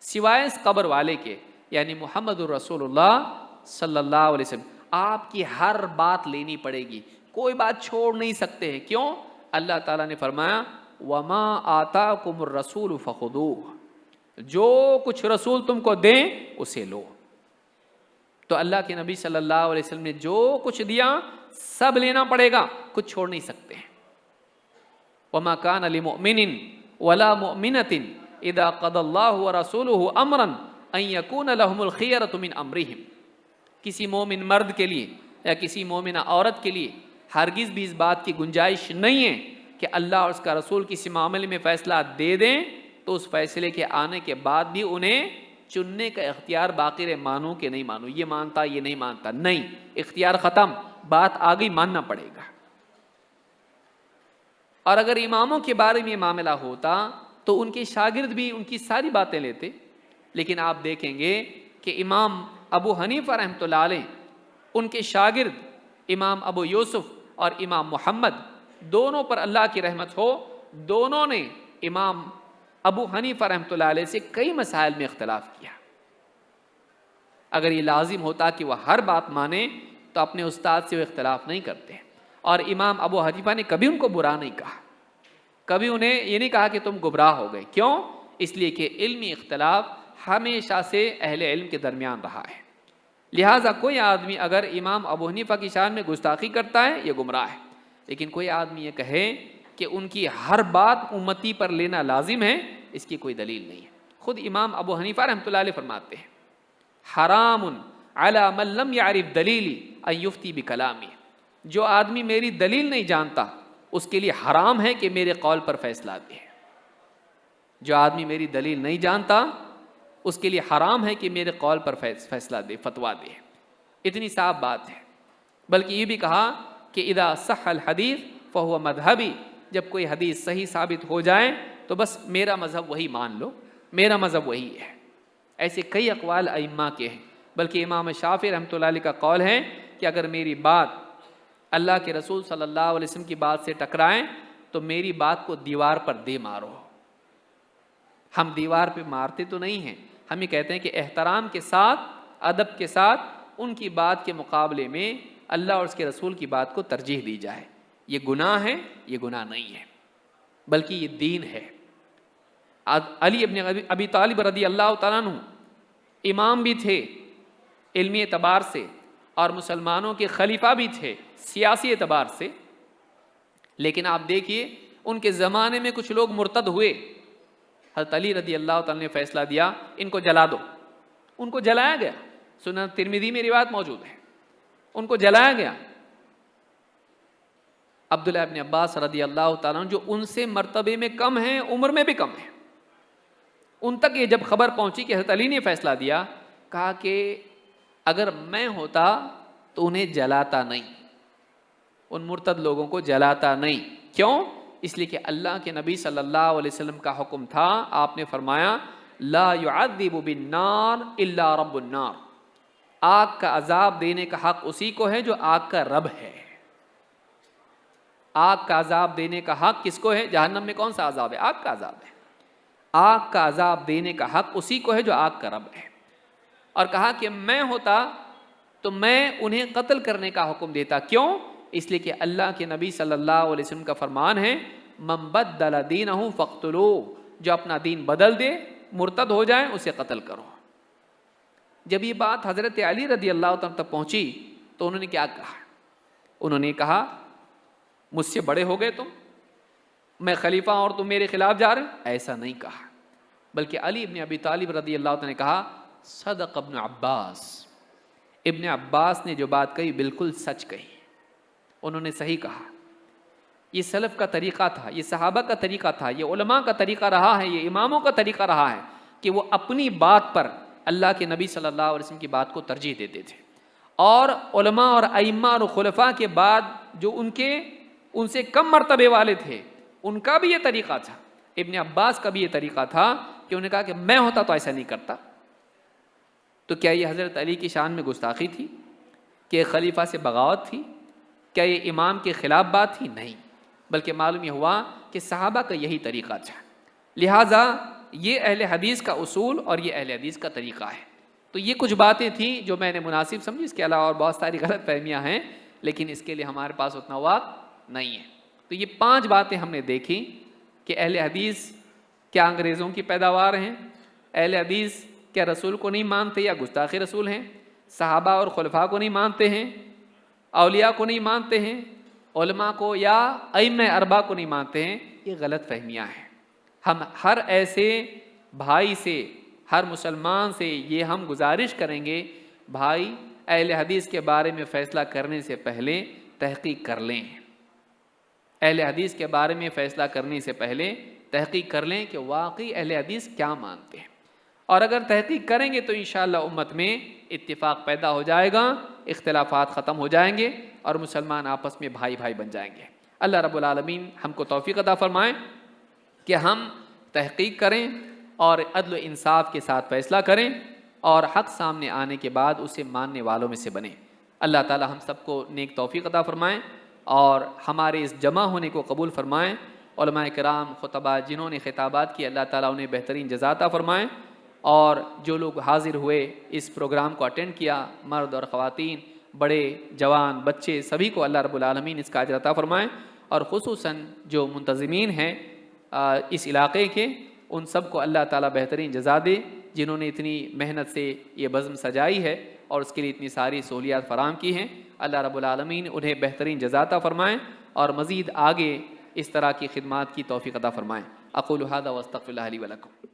سوائے اس قبر والے کے، یعنی محمد الرسول اللہ صلی اللہ علیہ وسلم۔ آپ کی ہر بات لینی پڑے گی، کوئی بات چھوڑ نہیں سکتے ہیں۔ کیوں؟ اللہ تعالیٰ نے فرمایا وَمَا آتَاكُمُ الرَّسُولُ فَخُذُوهُ، جو کچھ رسول تم کو دیں اسے لو۔ تو اللہ کے نبی صلی اللہ علیہ وسلم نے جو کچھ دیا سب لینا پڑے گا، کچھ چھوڑ نہیں سکتے ہیں۔ وَمَا كَانَ لِمُؤْمِنٍ وَلَا مُؤْمِنَةٍ إِذَا قَضَى اللَّهُ وَرَسُولُهُ أَمْرًا أَن يَكُونَ لَهُمُ الْخِيَرَةُ مِنْ أَمْرِهِمْ، کسی مومن مرد کے لیے یا کسی مومنہ عورت کے لیے ہرگز بھی اس بات کی گنجائش نہیں ہے کہ اللہ اور اس کا رسول کسی معاملے میں فیصلہ دے دیں تو اس فیصلے کے آنے کے بعد بھی انہیں چننے کا اختیار باقی رہے، مانوں کہ نہیں مانوں، یہ مانتا یہ نہیں مانتا، نہیں، اختیار ختم، بات آ گئی، ماننا پڑے گا۔ اور اگر اماموں کے بارے میں یہ معاملہ ہوتا تو ان کے شاگرد بھی ان کی ساری باتیں لیتے، لیکن آپ دیکھیں گے کہ امام ابو حنیفہ رحمۃ اللہ علیہ، ان کے شاگرد امام ابو یوسف اور امام محمد، دونوں پر اللہ کی رحمت ہو، دونوں نے امام ابو حنیفہ رحمۃ اللہ علیہ سے کئی مسائل میں اختلاف کیا۔ اگر یہ لازم ہوتا کہ وہ ہر بات مانے تو اپنے استاد سے وہ اختلاف نہیں کرتے، اور امام ابو حنیفہ نے کبھی ان کو برا نہیں کہا، کبھی انہیں یہ نہیں کہا کہ تم گمراہ ہو گئے۔ کیوں؟ اس لیے کہ علمی اختلاف ہمیشہ سے اہل علم کے درمیان رہا ہے، لہٰذا کوئی آدمی اگر امام ابو حنیفہ کی شان میں گستاخی کرتا ہے یہ گمراہ ہے، لیکن کوئی آدمی یہ کہے کہ ان کی ہر بات امتی پر لینا لازم ہے، اس کی کوئی دلیل نہیں ہے۔ خود امام ابو حنیفہ رحمۃ اللہ علیہ فرماتے ہیں حرام علی من لم یعرف دلیلی ان یفتی بکلامی، جو آدمی میری دلیل نہیں جانتا اس کے لیے حرام ہے کہ میرے قول پر فیصلہ دے. جو آدمی میری دلیل نہیں جانتا اس کے لیے حرام ہے کہ میرے قول پر فیصلہ دے، فتویٰ دے. اتنی صاف بات ہے. بلکہ یہ بھی کہا کہ اذا صح الحدیث فہو مذہبی، جب کوئی حدیث صحیح ثابت ہو جائے تو بس میرا مذہب وہی مان لو، میرا مذہب وہی ہے. ایسے کئی اقوال ائمہ کے ہیں. بلکہ امام شافعی رحمۃ اللہ علیہ کا قول ہے کہ اگر میری بات اللہ کے رسول صلی اللہ علیہ وسلم کی بات سے ٹکرائیں تو میری بات کو دیوار پر دے مارو. ہم دیوار پہ مارتے تو نہیں ہیں، ہم یہ کہتے ہیں کہ احترام کے ساتھ، ادب کے ساتھ ان کی بات کے مقابلے میں اللہ اور اس کے رسول کی بات کو ترجیح دی جائے. یہ گناہ ہے؟ یہ گناہ نہیں ہے، بلکہ یہ دین ہے. علی ابن ابی طالب رضی اللہ تعالیٰ عنہ امام بھی تھے علمی اعتبار سے، اور مسلمانوں کے خلیفہ بھی تھے سیاسی اعتبار سے. لیکن آپ دیکھیے ان کے زمانے میں کچھ لوگ مرتد ہوئے. حضرت علی رضی اللہ تعالیٰ نے فیصلہ دیا ان کو جلا دو. ان کو جلایا گیا. سنن ترمذی میں روایت موجود ہے، ان کو جلایا گیا. عبداللہ ابن عباس رضی اللہ تعالیٰ عنہ جو ان سے مرتبے میں کم ہیں، عمر میں بھی کم ہیں، ان تک یہ جب خبر پہنچی کہ حضرت علی نے فیصلہ دیا، کہا کہ اگر میں ہوتا تو انہیں جلاتا نہیں، ان مرتد لوگوں کو جلاتا نہیں. کیوں؟ اس لیے کہ اللہ کے نبی صلی اللہ علیہ وسلم کا حکم تھا. آپ نے فرمایا لا يعذب بالنار الا رب النار، آگ کا عذاب دینے کا حق اسی کو ہے جو آگ کا رب ہے. آگ کا عذاب دینے کا حق کس کو ہے؟ جہنم میں کون سا عذاب ہے؟ آگ کا عذاب ہے. آگ کا عذاب دینے کا حق اسی کو ہے جو آگ کا رب ہے. اور کہا کہ میں ہوتا تو میں انہیں قتل کرنے کا حکم دیتا. کیوں؟ اس لیے کہ اللہ کے نبی صلی اللہ علیہ وسلم کا فرمان ہے من بدل دینہ فاقتلوہ، جو اپنا دین بدل دے، مرتد ہو جائے، اسے قتل کرو. جب یہ بات حضرت علی رضی اللہ عنہ تک پہنچی تو انہوں نے کیا کہا؟ انہوں نے کہا مجھ سے بڑے ہو گئے تم، میں خلیفہ اور تم میرے خلاف جا رہے ہو؟ ایسا نہیں کہا. بلکہ علی ابن ابی طالب رضی اللہ عنہ نے کہا صدق ابن عباس، ابن عباس نے جو بات کہی بالکل سچ کہی، انہوں نے صحیح کہا. یہ سلف کا طریقہ تھا، یہ صحابہ کا طریقہ تھا، یہ علماء کا طریقہ رہا ہے، یہ اماموں کا طریقہ رہا ہے کہ وہ اپنی بات پر اللہ کے نبی صلی اللہ علیہ وسلم کی بات کو ترجیح دیتے تھے. اور علماء اور ائمہ اور خلفاء کے بعد جو ان سے کم مرتبے والے تھے ان کا بھی یہ طریقہ تھا. ابن عباس کا بھی یہ طریقہ تھا کہ انہوں نے کہا کہ میں ہوتا تو ایسا نہیں کرتا. تو کیا یہ حضرت علی کی شان میں گستاخی تھی؟ کہ خلیفہ سے بغاوت تھی؟ کیا یہ امام کے خلاف بات تھی؟ نہیں، بلکہ معلوم یہ ہوا کہ صحابہ کا یہی طریقہ تھا. لہٰذا یہ اہل حدیث کا اصول اور یہ اہل حدیث کا طریقہ ہے. تو یہ کچھ باتیں تھیں جو میں نے مناسب سمجھی. اس کے علاوہ اور بہت ساری غلط فہمیاں ہیں، لیکن اس کے لیے ہمارے پاس اتنا وقت نہیں ہے. تو یہ 5 باتیں ہم نے دیکھی کہ اہل حدیث کیا انگریزوں کی پیداوار ہیں، اہل حدیث کیا رسول کو نہیں مانتے یا گستاخ رسول ہیں، صحابہ اور خلفاء کو نہیں مانتے ہیں، اولیاء کو نہیں مانتے ہیں، علماء کو یا ائمہ اربعہ کو نہیں مانتے ہیں. یہ غلط فہمیاں ہیں. ہم ہر ایسے بھائی سے، ہر مسلمان سے یہ ہم گزارش کریں گے، بھائی اہل حدیث کے بارے میں فیصلہ کرنے سے پہلے تحقیق کر لیں. اہل حدیث کے بارے میں فیصلہ کرنے سے پہلے تحقیق کر لیں کہ واقعی اہل حدیث کیا مانتے ہیں. اور اگر تحقیق کریں گے تو انشاءاللہ امت میں اتفاق پیدا ہو جائے گا، اختلافات ختم ہو جائیں گے اور مسلمان آپس میں بھائی بھائی بن جائیں گے. اللہ رب العالمین ہم کو توفیق عطا فرمائیں کہ ہم تحقیق کریں اور عدل و انصاف کے ساتھ فیصلہ کریں اور حق سامنے آنے کے بعد اسے ماننے والوں میں سے بنیں. اللہ تعالی ہم سب کو نیک توفیق عطا فرمائیں اور ہمارے اس جمع ہونے کو قبول فرمائیں. علماء کرام، خطباء جنہوں نے خطابات کی، اللہ تعالیٰ انہیں بہترین جزا عطا فرمائیں. اور جو لوگ حاضر ہوئے اس پروگرام کو اٹینڈ کیا، مرد اور خواتین، بڑے جوان، بچے، سبھی کو اللہ رب العالمین اس کا اجر عطا فرمائیں. اور خصوصاً جو منتظمین ہیں اس علاقے کے، ان سب کو اللہ تعالیٰ بہترین جزا دے جنہوں نے اتنی محنت سے یہ بزم سجائی ہے اور اس کے لیے اتنی ساری سہولیات فراہم کی ہیں. اللہ رب العالمین انہیں بہترین جزا عطا فرمائیں اور مزید آگے اس طرح کی خدمات کی توفیق عطا فرمائیں. اقول ھذا واستغفر اللہ لی ولکم.